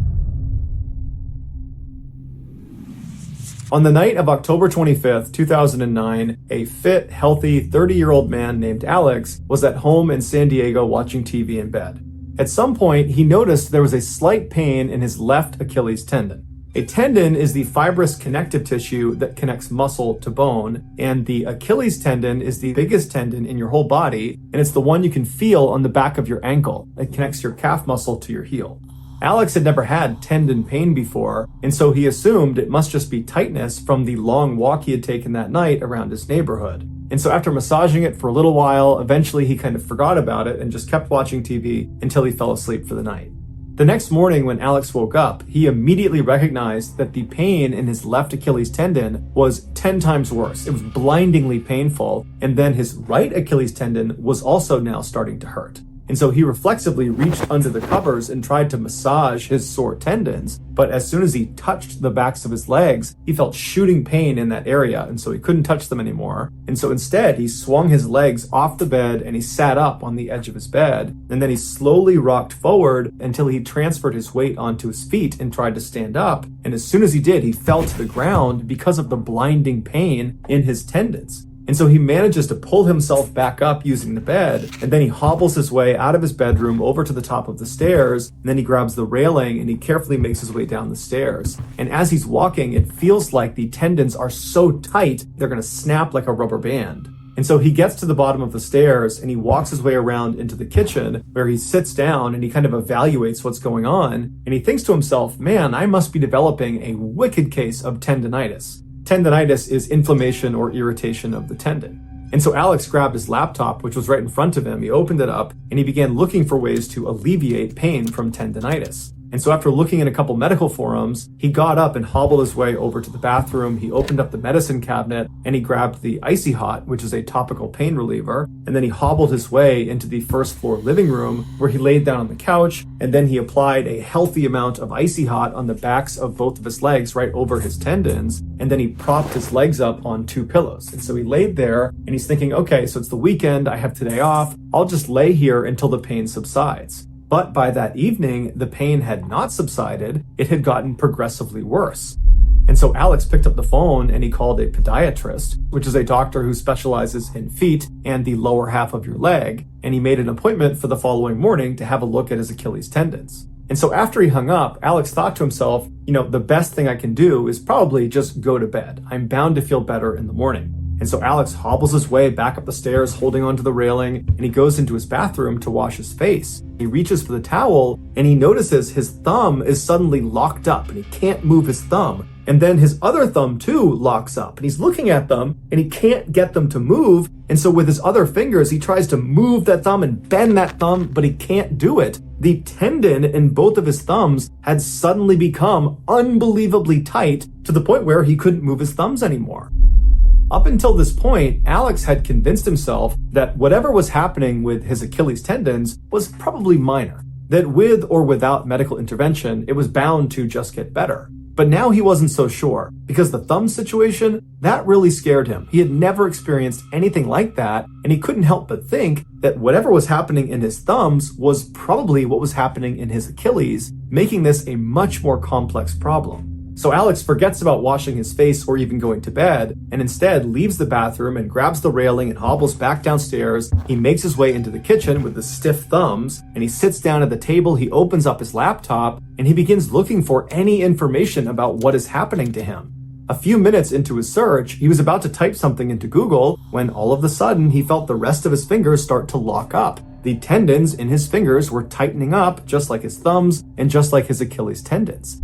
On the night of October 25th, 2009, a fit, healthy 30-year-old man named Alex was at home in San Diego watching TV in bed. At some point, he noticed there was a slight pain in his left Achilles tendon. A tendon is the fibrous connective tissue that connects muscle to bone, and the Achilles tendon is the biggest tendon in your whole body, and it's the one you can feel on the back of your ankle. It connects your calf muscle to your heel. Alex had never had tendon pain before, and so he assumed it must just be tightness from the long walk he had taken that night around his neighborhood. And so after massaging it for a little while, eventually he kind of forgot about it and just kept watching TV until he fell asleep for the night. The next morning when Alex woke up, he immediately recognized that the pain in his left Achilles tendon was 10 times worse. It was blindingly painful, and then his right Achilles tendon was also now starting to hurt. And so he reflexively reached under the covers and tried to massage his sore tendons. But as soon as he touched the backs of his legs, he felt shooting pain in that area. And so he couldn't touch them anymore. And so instead, he swung his legs off the bed and he sat up on the edge of his bed. And then he slowly rocked forward until he transferred his weight onto his feet and tried to stand up. And as soon as he did, he fell to the ground because of the blinding pain in his tendons. And so he manages to pull himself back up using the bed, and then he hobbles his way out of his bedroom over to the top of the stairs, and then he grabs the railing and he carefully makes his way down the stairs. And as he's walking, it feels like the tendons are so tight, they're gonna snap like a rubber band. And so he gets to the bottom of the stairs and he walks his way around into the kitchen where he sits down and he kind of evaluates what's going on. And he thinks to himself, man, I must be developing a wicked case of tendinitis. Tendinitis is inflammation or irritation of the tendon. And so Alex grabbed his laptop, which was right in front of him. He opened it up and he began looking for ways to alleviate pain from tendinitis. And so after looking in a couple medical forums, he got up and hobbled his way over to the bathroom. He opened up the medicine cabinet and he grabbed the Icy Hot, which is a topical pain reliever. And then he hobbled his way into the first floor living room where he laid down on the couch. And then he applied a healthy amount of Icy Hot on the backs of both of his legs right over his tendons. And then he propped his legs up on 2 pillows. And so he laid there and he's thinking, okay, so it's the weekend. I have today off. I'll just lay here until the pain subsides. But by that evening, the pain had not subsided. It had gotten progressively worse. And so Alex picked up the phone and he called a podiatrist, which is a doctor who specializes in feet and the lower half of your leg. And he made an appointment for the following morning to have a look at his Achilles tendons. And so after he hung up, Alex thought to himself, the best thing I can do is probably just go to bed. I'm bound to feel better in the morning. And so Alex hobbles his way back up the stairs, holding onto the railing, and he goes into his bathroom to wash his face. He reaches for the towel, and he notices his thumb is suddenly locked up, and he can't move his thumb. And then his other thumb, too, locks up, and he's looking at them, and he can't get them to move. And so with his other fingers, he tries to move that thumb and bend that thumb, but he can't do it. The tendon in both of his thumbs had suddenly become unbelievably tight to the point where he couldn't move his thumbs anymore. Up until this point, Alex had convinced himself that whatever was happening with his Achilles tendons was probably minor, that with or without medical intervention, it was bound to just get better. But now he wasn't so sure, because the thumb situation, that really scared him. He had never experienced anything like that, and he couldn't help but think that whatever was happening in his thumbs was probably what was happening in his Achilles, making this a much more complex problem. So Alex forgets about washing his face or even going to bed, and instead leaves the bathroom and grabs the railing and hobbles back downstairs. He makes his way into the kitchen with the stiff thumbs, and he sits down at the table. He opens up his laptop, and he begins looking for any information about what is happening to him. A few minutes into his search, he was about to type something into Google when all of a sudden he felt the rest of his fingers start to lock up. The tendons in his fingers were tightening up just like his thumbs and just like his Achilles tendons.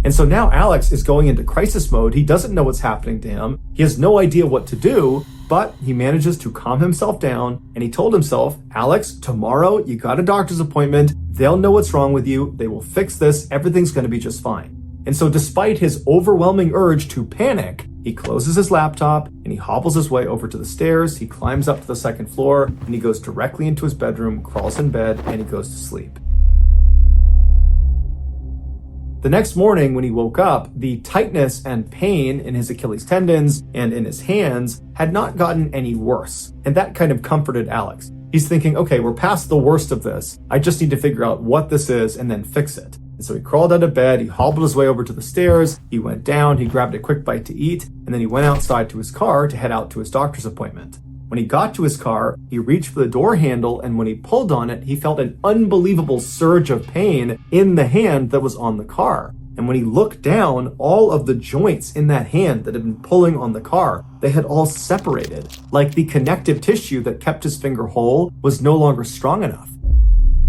And so now Alex is going into crisis mode. He doesn't know what's happening to him. He has no idea what to do, but he manages to calm himself down, and he told himself, Alex, tomorrow you got a doctor's appointment. They'll know what's wrong with you. They will fix this. Everything's going to be just fine. And so despite his overwhelming urge to panic, he closes his laptop and he hobbles his way over to the stairs. He climbs up to the second floor and he goes directly into his bedroom, crawls in bed, and he goes to sleep. The next morning when he woke up, the tightness and pain in his Achilles tendons and in his hands had not gotten any worse. And that kind of comforted Alex. He's thinking, okay, we're past the worst of this. I just need to figure out what this is and then fix it. And so he crawled out of bed, he hobbled his way over to the stairs, he went down, he grabbed a quick bite to eat, and then he went outside to his car to head out to his doctor's appointment. When he got to his car, he reached for the door handle, and when he pulled on it, he felt an unbelievable surge of pain in the hand that was on the car. And when he looked down, all of the joints in that hand that had been pulling on the car, they had all separated, like the connective tissue that kept his finger whole was no longer strong enough.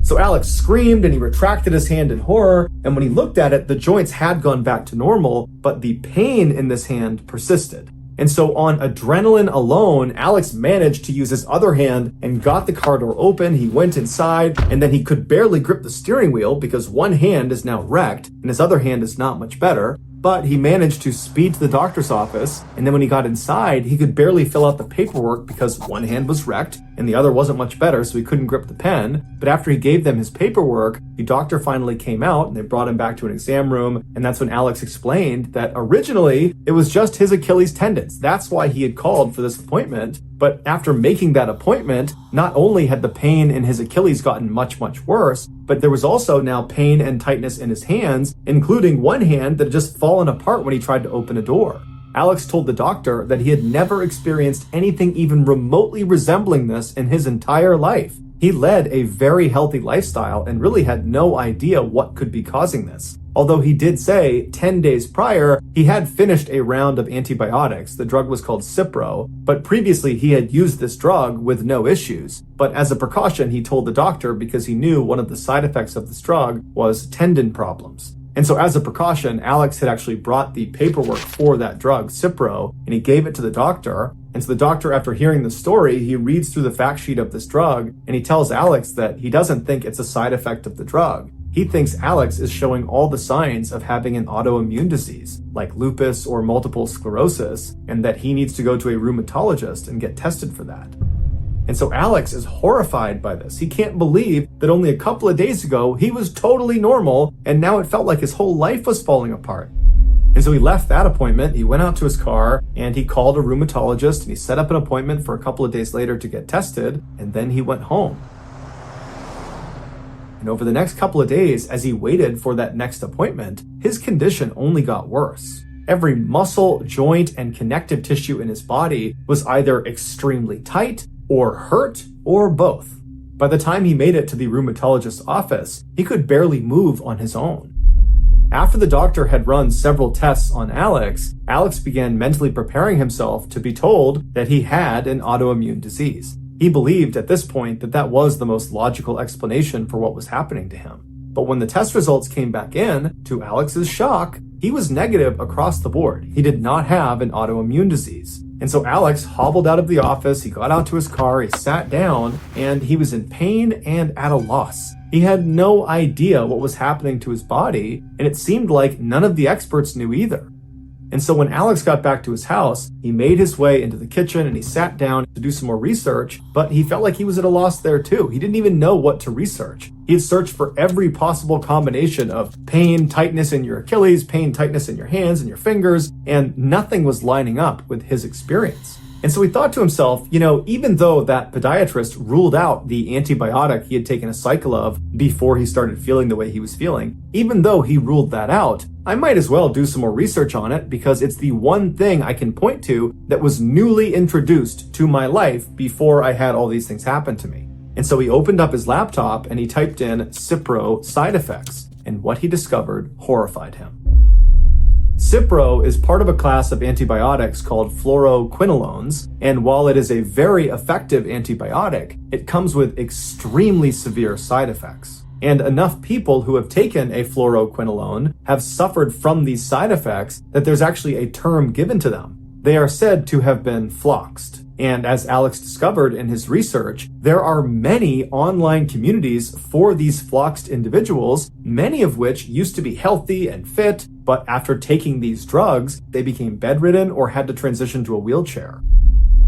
So Alex screamed and he retracted his hand in horror, and when he looked at it, the joints had gone back to normal, but the pain in this hand persisted. And so on adrenaline alone, Alex managed to use his other hand and got the car door open. He went inside, and then he could barely grip the steering wheel because one hand is now wrecked and his other hand is not much better. But he managed to speed to the doctor's office, and then when he got inside, he could barely fill out the paperwork because one hand was wrecked and the other wasn't much better, so he couldn't grip the pen. But after he gave them his paperwork, the doctor finally came out and they brought him back to an exam room, and that's when Alex explained that originally it was just his Achilles tendons. That's why he had called for this appointment. But after making that appointment, not only had the pain in his Achilles gotten much, much worse, but there was also now pain and tightness in his hands, including one hand that had just fallen apart when he tried to open a door. Alex told the doctor that he had never experienced anything even remotely resembling this in his entire life. He led a very healthy lifestyle and really had no idea what could be causing this. Although he did say 10 days prior, he had finished a round of antibiotics. The drug was called Cipro, but previously he had used this drug with no issues. But as a precaution, he told the doctor because he knew one of the side effects of this drug was tendon problems. And so as a precaution, Alex had actually brought the paperwork for that drug, Cipro, and he gave it to the doctor. And so the doctor, after hearing the story, he reads through the fact sheet of this drug, and he tells Alex that he doesn't think it's a side effect of the drug. He thinks Alex is showing all the signs of having an autoimmune disease, like lupus or multiple sclerosis, and that he needs to go to a rheumatologist and get tested for that. And so Alex is horrified by this. He can't believe that only a couple of days ago, he was totally normal, and now it felt like his whole life was falling apart. And so he left that appointment, he went out to his car, and he called a rheumatologist, and he set up an appointment for a couple of days later to get tested, and then he went home. And over the next couple of days, as he waited for that next appointment, his condition only got worse. Every muscle, joint, and connective tissue in his body was either extremely tight, or hurt, or both. By the time he made it to the rheumatologist's office, he could barely move on his own. After the doctor had run several tests on Alex, Alex began mentally preparing himself to be told that he had an autoimmune disease. He believed at this point that that was the most logical explanation for what was happening to him. But when the test results came back in, to Alex's shock, he was negative across the board. He did not have an autoimmune disease. And so Alex hobbled out of the office, he got out to his car, he sat down, and he was in pain and at a loss. He had no idea what was happening to his body, and it seemed like none of the experts knew either. And so when Alex got back to his house, he made his way into the kitchen and he sat down to do some more research, but he felt like he was at a loss there too. He didn't even know what to research. He had searched for every possible combination of pain, tightness in your Achilles, pain, tightness in your hands and your fingers, and nothing was lining up with his experience. And so he thought to himself, even though that podiatrist ruled out the antibiotic he had taken a cycle of before he started feeling the way he was feeling, even though he ruled that out, I might as well do some more research on it because it's the one thing I can point to that was newly introduced to my life before I had all these things happen to me. And so he opened up his laptop and he typed in Cipro side effects, and what he discovered horrified him. Cipro is part of a class of antibiotics called fluoroquinolones, and while it is a very effective antibiotic, it comes with extremely severe side effects. And enough people who have taken a fluoroquinolone have suffered from these side effects that there's actually a term given to them. They are said to have been floxed. And as Alex discovered in his research, there are many online communities for these floxed individuals, many of which used to be healthy and fit, but after taking these drugs, they became bedridden or had to transition to a wheelchair.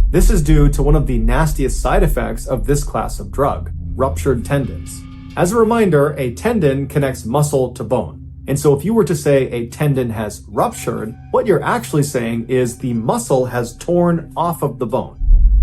This is due to one of the nastiest side effects of this class of drug, ruptured tendons. As a reminder, a tendon connects muscle to bone. And so if you were to say a tendon has ruptured, what you're actually saying is the muscle has torn off of the bone.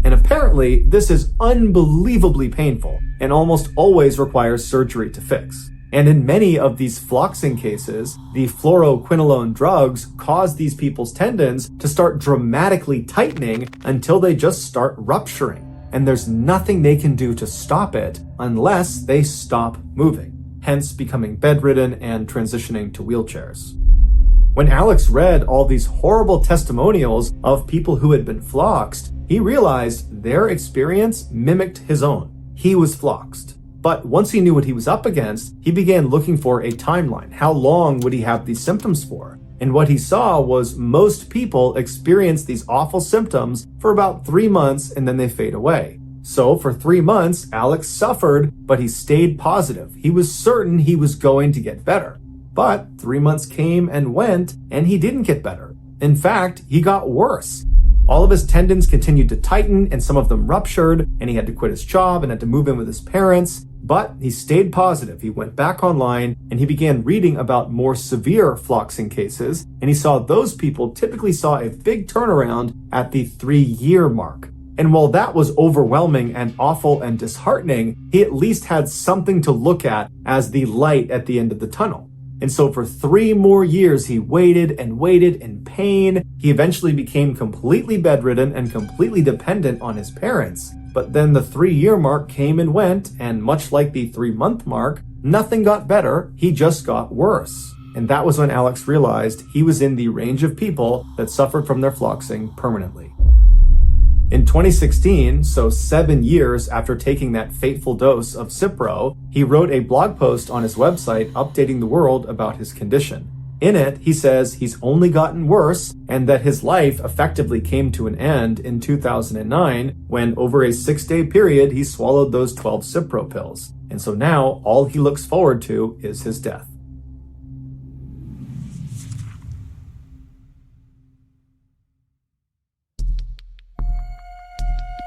And apparently, this is unbelievably painful and almost always requires surgery to fix. And in many of these floxing cases, the fluoroquinolone drugs cause these people's tendons to start dramatically tightening until they just start rupturing. And there's nothing they can do to stop it unless they stop moving, hence becoming bedridden and transitioning to wheelchairs. When Alex read all these horrible testimonials of people who had been floxed, he realized their experience mimicked his own. He was floxed. But once he knew what he was up against, he began looking for a timeline. How long would he have these symptoms for? And what he saw was most people experience these awful symptoms for about 3 months and then they fade away. So for 3 months, Alex suffered, but he stayed positive. He was certain he was going to get better. But 3 months came and went, and he didn't get better. In fact, he got worse. All of his tendons continued to tighten, and some of them ruptured, and he had to quit his job and had to move in with his parents. But he stayed positive. He went back online, and he began reading about more severe floxing cases, and he saw those people typically saw a big turnaround at the 3-year mark. And while that was overwhelming and awful and disheartening, he at least had something to look at as the light at the end of the tunnel. And so for 3 more years, he waited and waited in pain. He eventually became completely bedridden and completely dependent on his parents. But then the 3-year mark came and went, and much like the 3-month mark, nothing got better, he just got worse. And that was when Alex realized he was in the range of people that suffered from their floxing permanently. In 2016, so 7 years after taking that fateful dose of Cipro, he wrote a blog post on his website updating the world about his condition. In it, he says he's only gotten worse and that his life effectively came to an end in 2009 when over a 6-day period he swallowed those 12 Cipro pills. And so now all he looks forward to is his death.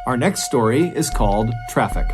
Our next story is called Traffic.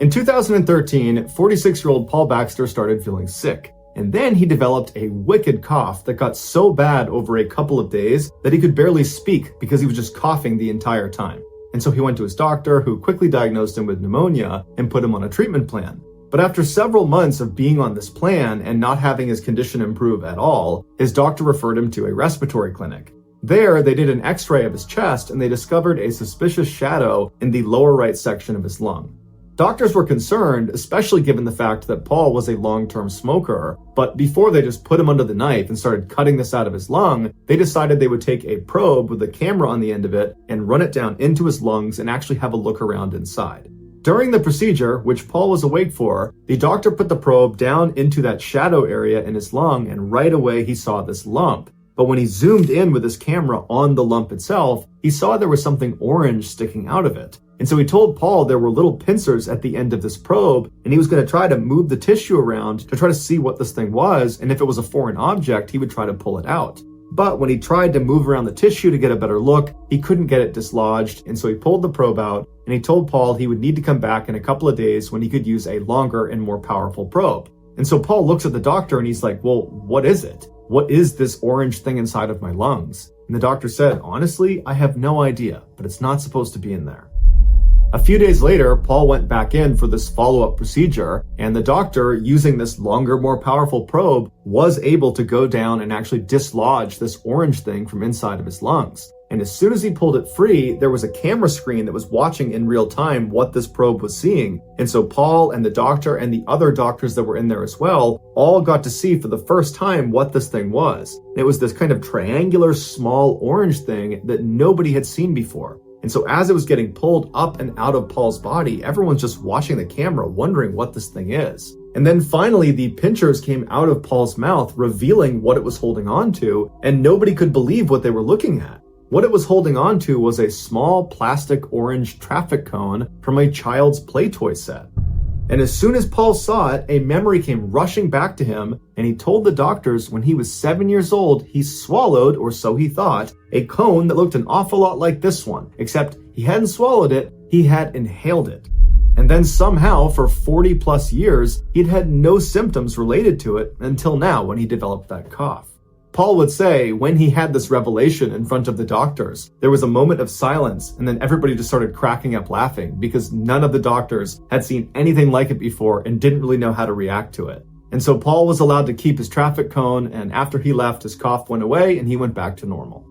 In 2013, 46-year-old Paul Baxter started feeling sick, and then he developed a wicked cough that got so bad over a couple of days that he could barely speak because he was just coughing the entire time. And so he went to his doctor, who quickly diagnosed him with pneumonia and put him on a treatment plan. But after several months of being on this plan and not having his condition improve at all, his doctor referred him to a respiratory clinic. There, they did an x-ray of his chest and they discovered a suspicious shadow in the lower right section of his lung. Doctors were concerned, especially given the fact that Paul was a long-term smoker, but before they just put him under the knife and started cutting this out of his lung, they decided they would take a probe with a camera on the end of it and run it down into his lungs and actually have a look around inside. During the procedure, which Paul was awake for, the doctor put the probe down into that shadow area in his lung, and right away he saw this lump. But when he zoomed in with his camera on the lump itself, he saw there was something orange sticking out of it. And so he told Paul there were little pincers at the end of this probe, and he was going to try to move the tissue around to try to see what this thing was, and if it was a foreign object, he would try to pull it out. But when he tried to move around the tissue to get a better look, he couldn't get it dislodged, and so he pulled the probe out, and he told Paul he would need to come back in a couple of days when he could use a longer and more powerful probe. And so Paul looks at the doctor and he's like, well, what is it? What is this orange thing inside of my lungs? And the doctor said, honestly, I have no idea, but it's not supposed to be in there. A few days later, Paul went back in for this follow-up procedure, and the doctor, using this longer, more powerful probe, was able to go down and actually dislodge this orange thing from inside of his lungs. And as soon as he pulled it free, there was a camera screen that was watching in real time what this probe was seeing. And so Paul and the doctor and the other doctors that were in there as well all got to see for the first time what this thing was. And it was this kind of triangular small orange thing that nobody had seen before. And so as it was getting pulled up and out of Paul's body, everyone's just watching the camera wondering what this thing is. And then finally, the pinchers came out of Paul's mouth, revealing what it was holding on to, and nobody could believe what they were looking at. What it was holding on to was a small plastic orange traffic cone from a child's play toy set. And as soon as Paul saw it, a memory came rushing back to him, and he told the doctors when he was 7 years old, he swallowed, or so he thought, a cone that looked an awful lot like this one, except he hadn't swallowed it, he had inhaled it. And then somehow, for 40 plus years, he'd had no symptoms related to it until now when he developed that cough. Paul would say when he had this revelation in front of the doctors, there was a moment of silence, and then everybody just started cracking up laughing because none of the doctors had seen anything like it before and didn't really know how to react to it. And so Paul was allowed to keep his traffic cone, and after he left, his cough went away and he went back to normal.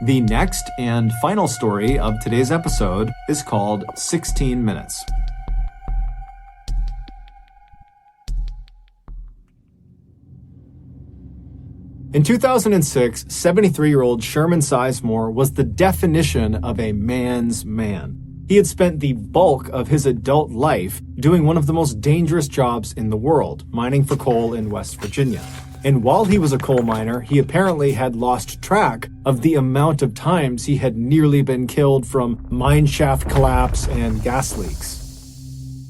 The next and final story of today's episode is called 16 Minutes. In 2006, 73-year-old Sherman Sizemore was the definition of a man's man. He had spent the bulk of his adult life doing one of the most dangerous jobs in the world, mining for coal in West Virginia. And while he was a coal miner, he apparently had lost track of the amount of times he had nearly been killed from mine shaft collapse and gas leaks.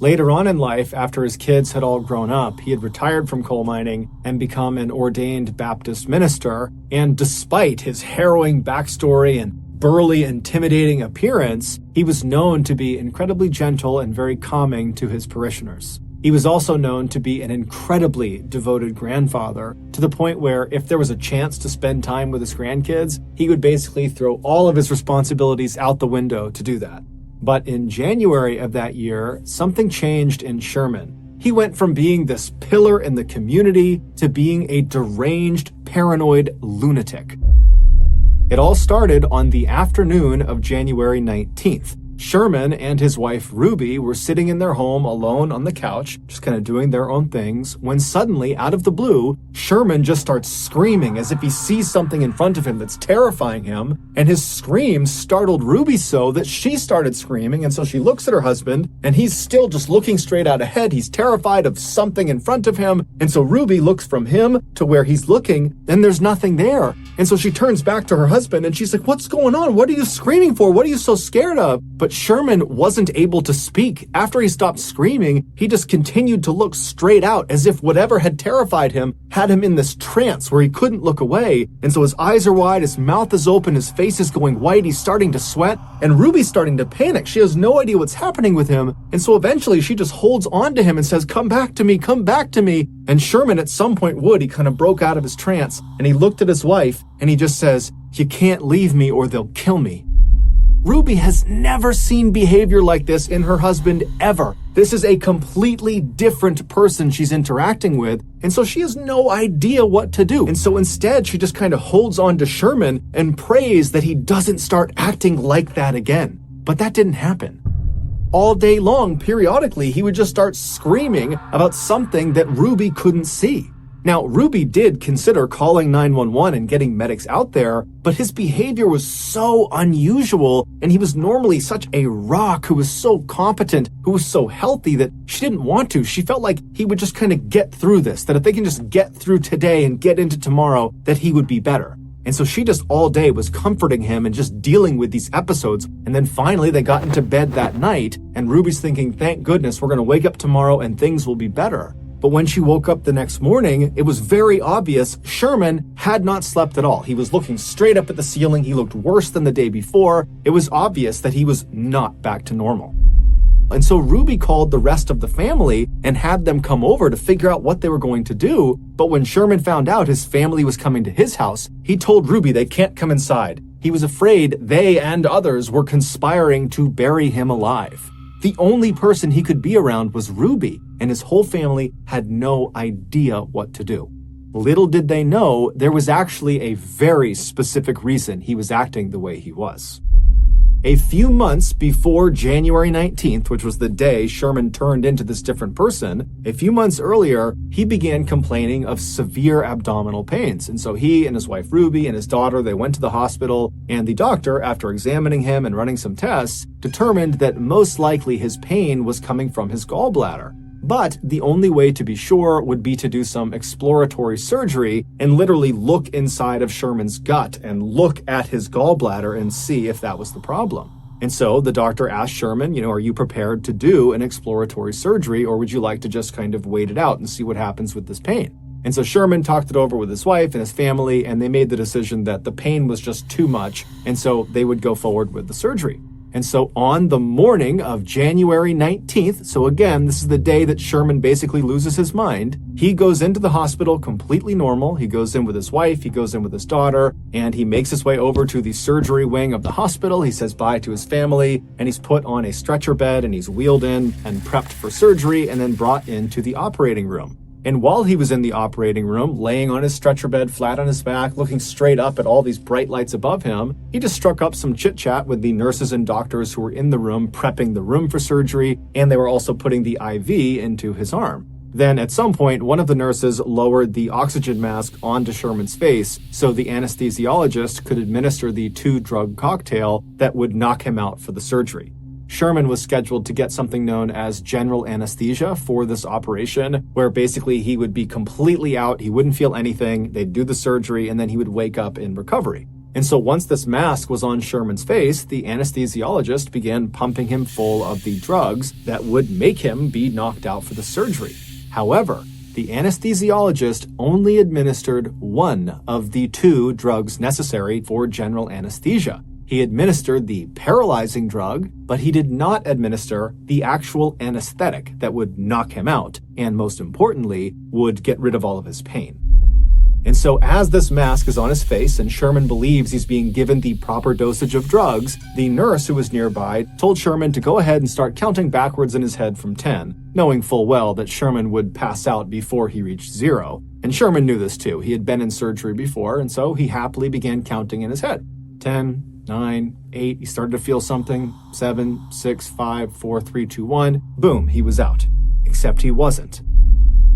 Later on in life, after his kids had all grown up, he had retired from coal mining and become an ordained Baptist minister. And despite his harrowing backstory and burly, intimidating appearance, he was known to be incredibly gentle and very calming to his parishioners. He was also known to be an incredibly devoted grandfather, to the point where if there was a chance to spend time with his grandkids, he would basically throw all of his responsibilities out the window to do that. But in January of that year, something changed in Sherman. He went from being this pillar in the community to being a deranged, paranoid lunatic. It all started on the afternoon of January 19th. Sherman and his wife Ruby were sitting in their home alone on the couch, just kind of doing their own things, when suddenly, out of the blue, Sherman just starts screaming as if he sees something in front of him that's terrifying him, and his screams startled Ruby so that she started screaming, and so she looks at her husband, and he's still just looking straight out ahead. He's terrified of something in front of him, and so Ruby looks from him to where he's looking, and there's nothing there. And so she turns back to her husband, and she's like, "What's going on? What are you screaming for? What are you so scared of?" But Sherman wasn't able to speak. After he stopped screaming, he just continued to look straight out as if whatever had terrified him had him in this trance where he couldn't look away. And so his eyes are wide, his mouth is open, his face is going white, he's starting to sweat, and Ruby's starting to panic. She has no idea what's happening with him. And so eventually she just holds on to him and says, "Come back to me, come back to me." And Sherman at some point he kind of broke out of his trance, and he looked at his wife and he just says, "You can't leave me or they'll kill me." Ruby has never seen behavior like this in her husband ever. This is a completely different person she's interacting with, and so she has no idea what to do. And so instead, she just kind of holds on to Sherman and prays that he doesn't start acting like that again. But that didn't happen. All day long, periodically, he would just start screaming about something that Ruby couldn't see. Now, Ruby did consider calling 911 and getting medics out there, but his behavior was so unusual, and he was normally such a rock who was so competent, who was so healthy, that she didn't want to. She felt like he would just kind of get through this, that if they can just get through today and get into tomorrow, that he would be better. And so she just all day was comforting him and just dealing with these episodes. And then finally they got into bed that night, and Ruby's thinking, thank goodness we're going to wake up tomorrow and things will be better. But when she woke up the next morning, it was very obvious Sherman had not slept at all. He was looking straight up at the ceiling. He looked worse than the day before. It was obvious that he was not back to normal. And so Ruby called the rest of the family and had them come over to figure out what they were going to do. But when Sherman found out his family was coming to his house, he told Ruby they can't come inside. He was afraid they and others were conspiring to bury him alive. The only person he could be around was Ruby, and his whole family had no idea what to do. Little did they know there was actually a very specific reason he was acting the way he was. A few months before January 19th, which was the day Sherman turned into this different person, a few months earlier, he began complaining of severe abdominal pains. And so he and his wife Ruby and his daughter, they went to the hospital, and the doctor, after examining him and running some tests, determined that most likely his pain was coming from his gallbladder. But the only way to be sure would be to do some exploratory surgery and literally look inside of Sherman's gut and look at his gallbladder and see if that was the problem. And so the doctor asked Sherman, are you prepared to do an exploratory surgery, or would you like to just kind of wait it out and see what happens with this pain? And so Sherman talked it over with his wife and his family, and they made the decision that the pain was just too much, and so they would go forward with the surgery. And so on the morning of January 19th, so again, this is the day that Sherman basically loses his mind, he goes into the hospital completely normal. He goes in with his wife, he goes in with his daughter, and he makes his way over to the surgery wing of the hospital. He says bye to his family, and he's put on a stretcher bed, and he's wheeled in and prepped for surgery, and then brought into the operating room. And while he was in the operating room, laying on his stretcher bed, flat on his back, looking straight up at all these bright lights above him, he just struck up some chit-chat with the nurses and doctors who were in the room prepping the room for surgery, and they were also putting the IV into his arm. Then at some point, one of the nurses lowered the oxygen mask onto Sherman's face so the anesthesiologist could administer the 2-drug cocktail that would knock him out for the surgery. Sherman was scheduled to get something known as general anesthesia for this operation, where basically he would be completely out, he wouldn't feel anything, they'd do the surgery, and then he would wake up in recovery. And so once this mask was on Sherman's face, the anesthesiologist began pumping him full of the drugs that would make him be knocked out for the surgery. However, the anesthesiologist only administered one of the 2 drugs necessary for general anesthesia. He administered the paralyzing drug, but he did not administer the actual anesthetic that would knock him out, and most importantly, would get rid of all of his pain. And so as this mask is on his face and Sherman believes he's being given the proper dosage of drugs, the nurse who was nearby told Sherman to go ahead and start counting backwards in his head from 10, knowing full well that Sherman would pass out before he reached 0. And Sherman knew this too. He had been in surgery before, and so he happily began counting in his head. 10, 9, 8, he started to feel something. 7, 6, 5, 4, 3, 2, 1. Boom, he was out. Except he wasn't.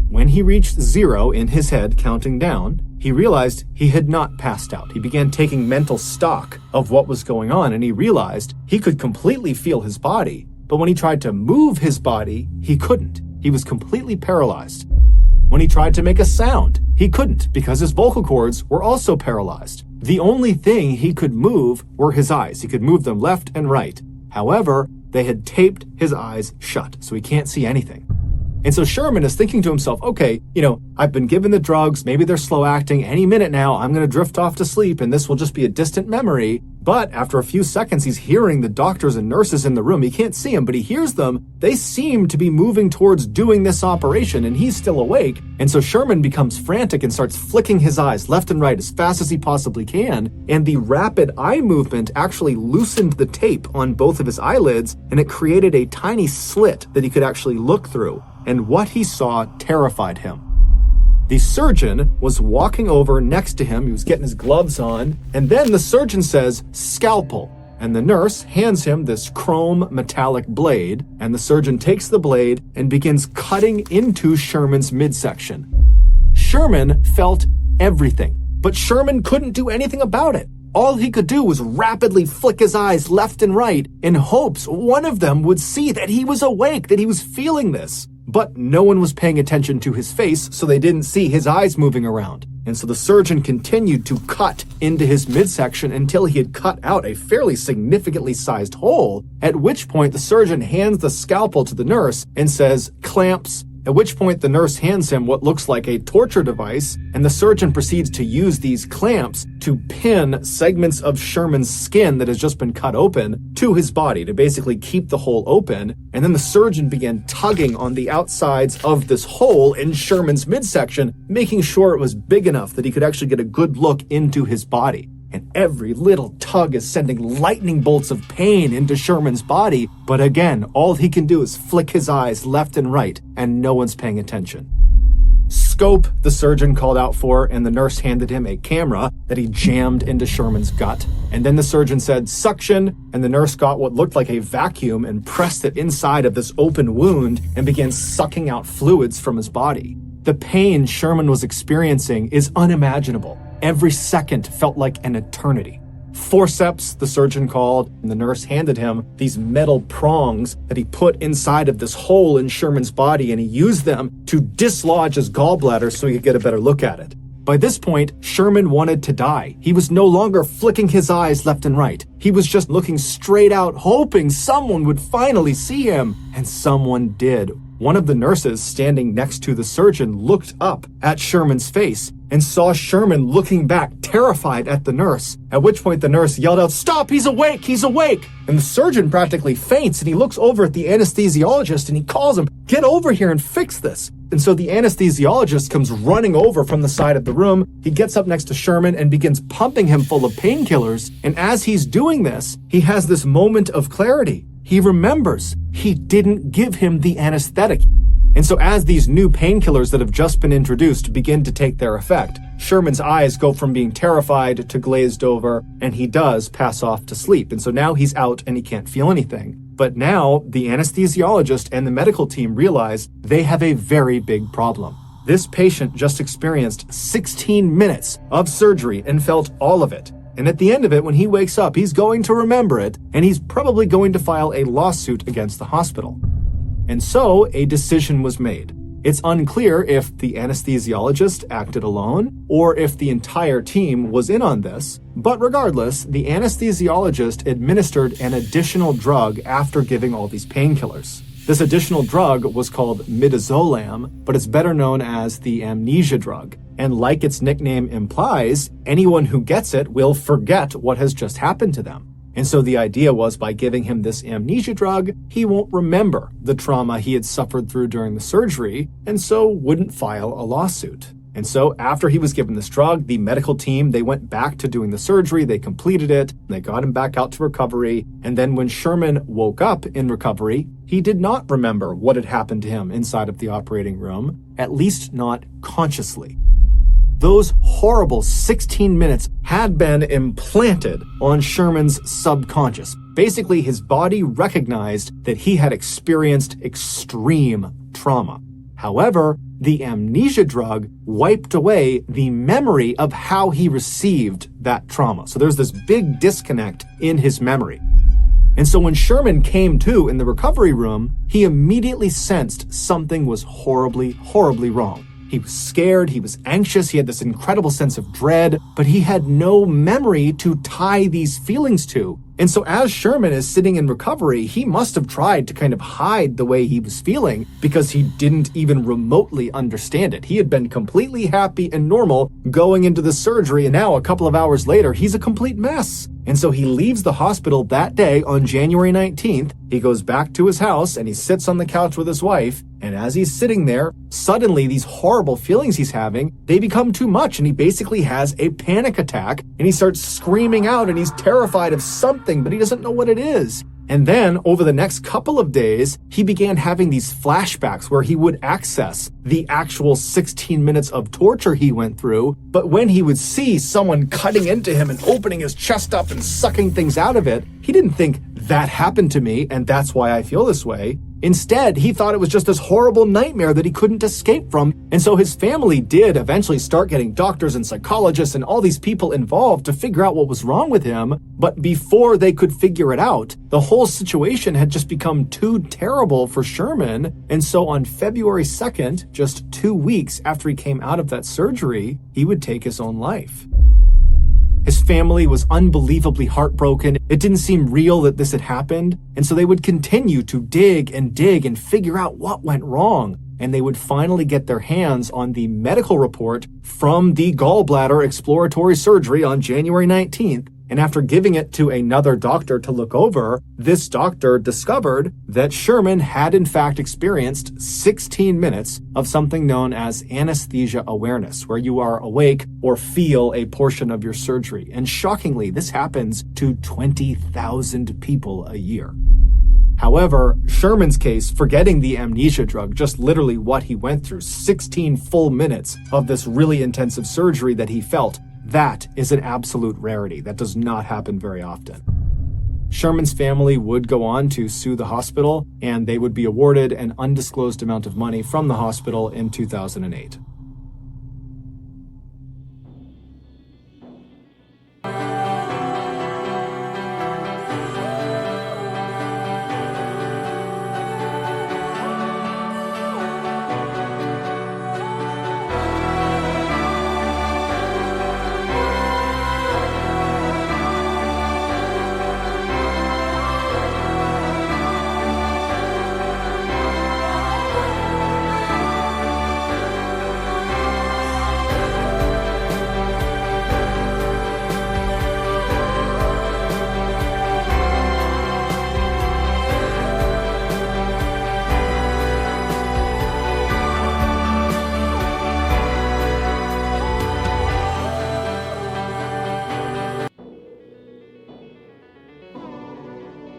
When he reached 0 in his head, counting down, he realized he had not passed out. He began taking mental stock of what was going on, and he realized he could completely feel his body, but when he tried to move his body, he couldn't. He was completely paralyzed. When he tried to make a sound, he couldn't because his vocal cords were also paralyzed. The only thing he could move were his eyes. He could move them left and right. However, they had taped his eyes shut, so he can't see anything. And so Sherman is thinking to himself, okay, I've been given the drugs, maybe they're slow acting, any minute now I'm going to drift off to sleep and this will just be a distant memory. But after a few seconds, he's hearing the doctors and nurses in the room. He can't see them, but he hears them. They seem to be moving towards doing this operation, and he's still awake. And so Sherman becomes frantic and starts flicking his eyes left and right as fast as he possibly can. And the rapid eye movement actually loosened the tape on both of his eyelids, and it created a tiny slit that he could actually look through. And what he saw terrified him. The surgeon was walking over next to him. He was getting his gloves on. And then the surgeon says, "Scalpel." And the nurse hands him this chrome metallic blade. And the surgeon takes the blade and begins cutting into Sherman's midsection. Sherman felt everything, but Sherman couldn't do anything about it. All he could do was rapidly flick his eyes left and right in hopes one of them would see that he was awake, that he was feeling this. But no one was paying attention to his face, so they didn't see his eyes moving around. And so the surgeon continued to cut into his midsection until he had cut out a fairly significantly sized hole, at which point the surgeon hands the scalpel to the nurse and says, "Clamps." At which point the nurse hands him what looks like a torture device, and the surgeon proceeds to use these clamps to pin segments of Sherman's skin that has just been cut open to his body to basically keep the hole open. And then the surgeon began tugging on the outsides of this hole in Sherman's midsection, making sure it was big enough that he could actually get a good look into his body. and every little tug is sending lightning bolts of pain into Sherman's body, but again, all he can do is flick his eyes left and right, and no one's paying attention. Scope, the surgeon called out for, and the nurse handed him a camera that he jammed into Sherman's gut. And then the surgeon said, suction, and the nurse got what looked like a vacuum and pressed it inside of this open wound and began sucking out fluids from his body. The pain Sherman was experiencing is unimaginable. Every second felt like an eternity. Forceps, the surgeon called, and the nurse handed him these metal prongs that he put inside of this hole in Sherman's body, and he used them to dislodge his gallbladder so he could get a better look at it. By this point, Sherman wanted to die. He was no longer flicking his eyes left and right. He was just looking straight out, hoping someone would finally see him. And someone did. One of the nurses standing next to the surgeon looked up at Sherman's face and saw Sherman looking back, terrified at the nurse, at which point the nurse yelled out, "Stop, he's awake, he's awake!" And the surgeon practically faints, and he looks over at the anesthesiologist and he calls him, "Get over here and fix this." And so the anesthesiologist comes running over from the side of the room. He gets up next to Sherman and begins pumping him full of painkillers. And as he's doing this, he has this moment of clarity. He remembers he didn't give him the anesthetic. And so as these new painkillers that have just been introduced begin to take their effect, Sherman's eyes go from being terrified to glazed over, and he does pass off to sleep. And so now he's out and he can't feel anything. But now the anesthesiologist and the medical team realize they have a very big problem. This patient just experienced 16 minutes of surgery and felt all of it. And at the end of it, when he wakes up, he's going to remember it, and he's probably going to file a lawsuit against the hospital. And so a decision was made. It's unclear if the anesthesiologist acted alone or if the entire team was in on this, but regardless, the anesthesiologist administered an additional drug after giving all these painkillers. This additional drug was called midazolam, but it's better known as the amnesia drug. And like its nickname implies, anyone who gets it will forget what has just happened to them. And so the idea was by giving him this amnesia drug, he won't remember the trauma he had suffered through during the surgery, and so wouldn't file a lawsuit. And so after he was given this drug, the medical team, they went back to doing the surgery, they completed it, they got him back out to recovery, and then when Sherman woke up in recovery, he did not remember what had happened to him inside of the operating room, at least not consciously. Those horrible 16 minutes had been implanted on Sherman's subconscious. Basically, his body recognized that he had experienced extreme trauma. However, the amnesia drug wiped away the memory of how he received that trauma. So there's this big disconnect in his memory. And so when Sherman came to in the recovery room, he immediately sensed something was horribly, horribly wrong. He was scared, he was anxious, he had this incredible sense of dread, but he had no memory to tie these feelings to. And so as Sherman is sitting in recovery, he must have tried to kind of hide the way he was feeling because he didn't even remotely understand it. He had been completely happy and normal going into the surgery, and now a couple of hours later, he's a complete mess. And so he leaves the hospital that day on January 19th. He goes back to his house and he sits on the couch with his wife. And as he's sitting there, suddenly these horrible feelings he's having, they become too much. And he basically has a panic attack and he starts screaming out and he's terrified of something, but he doesn't know what it is. And then over the next couple of days, he began having these flashbacks where he would access the actual 16 minutes of torture he went through. But when he would see someone cutting into him and opening his chest up and sucking things out of it, he didn't think, that happened to me and that's why I feel this way. Instead, he thought it was just this horrible nightmare that he couldn't escape from. And so his family did eventually start getting doctors and psychologists and all these people involved to figure out what was wrong with him. But before they could figure it out, the whole situation had just become too terrible for Sherman. And so on February 2nd, just 2 weeks after he came out of that surgery, he would take his own life. His family was unbelievably heartbroken. It didn't seem real that this had happened. And so they would continue to dig and figure out what went wrong. And they would finally get their hands on the medical report from the gallbladder exploratory surgery on January 19th. And after giving it to another doctor to look over, this doctor discovered that Sherman had in fact experienced 16 minutes of something known as anesthesia awareness, where you are awake or feel a portion of your surgery. And shockingly, this happens to 20,000 people a year. However, Sherman's case, forgetting the amnesia drug, just literally what he went through, 16 full minutes of this really intensive surgery that he felt, that is an absolute rarity. That does not happen very often. Sherman's family would go on to sue the hospital, and they would be awarded an undisclosed amount of money from the hospital in 2008.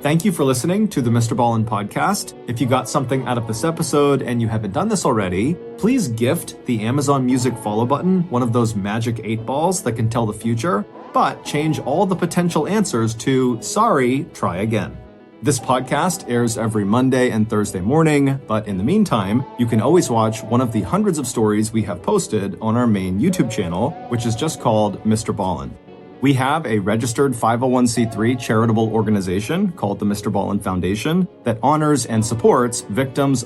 Thank you for listening to the MrBallen podcast. If you got something out of this episode and you haven't done this already, please gift the Amazon Music follow button one of those magic 8 balls that can tell the future, but change all the potential answers to sorry, try again. This podcast airs every Monday and Thursday morning, but in the meantime, you can always watch one of the hundreds of stories we have posted on our main YouTube channel, which is just called MrBallen. We have a registered 501c3 charitable organization called the MrBallen Foundation that honors and supports victims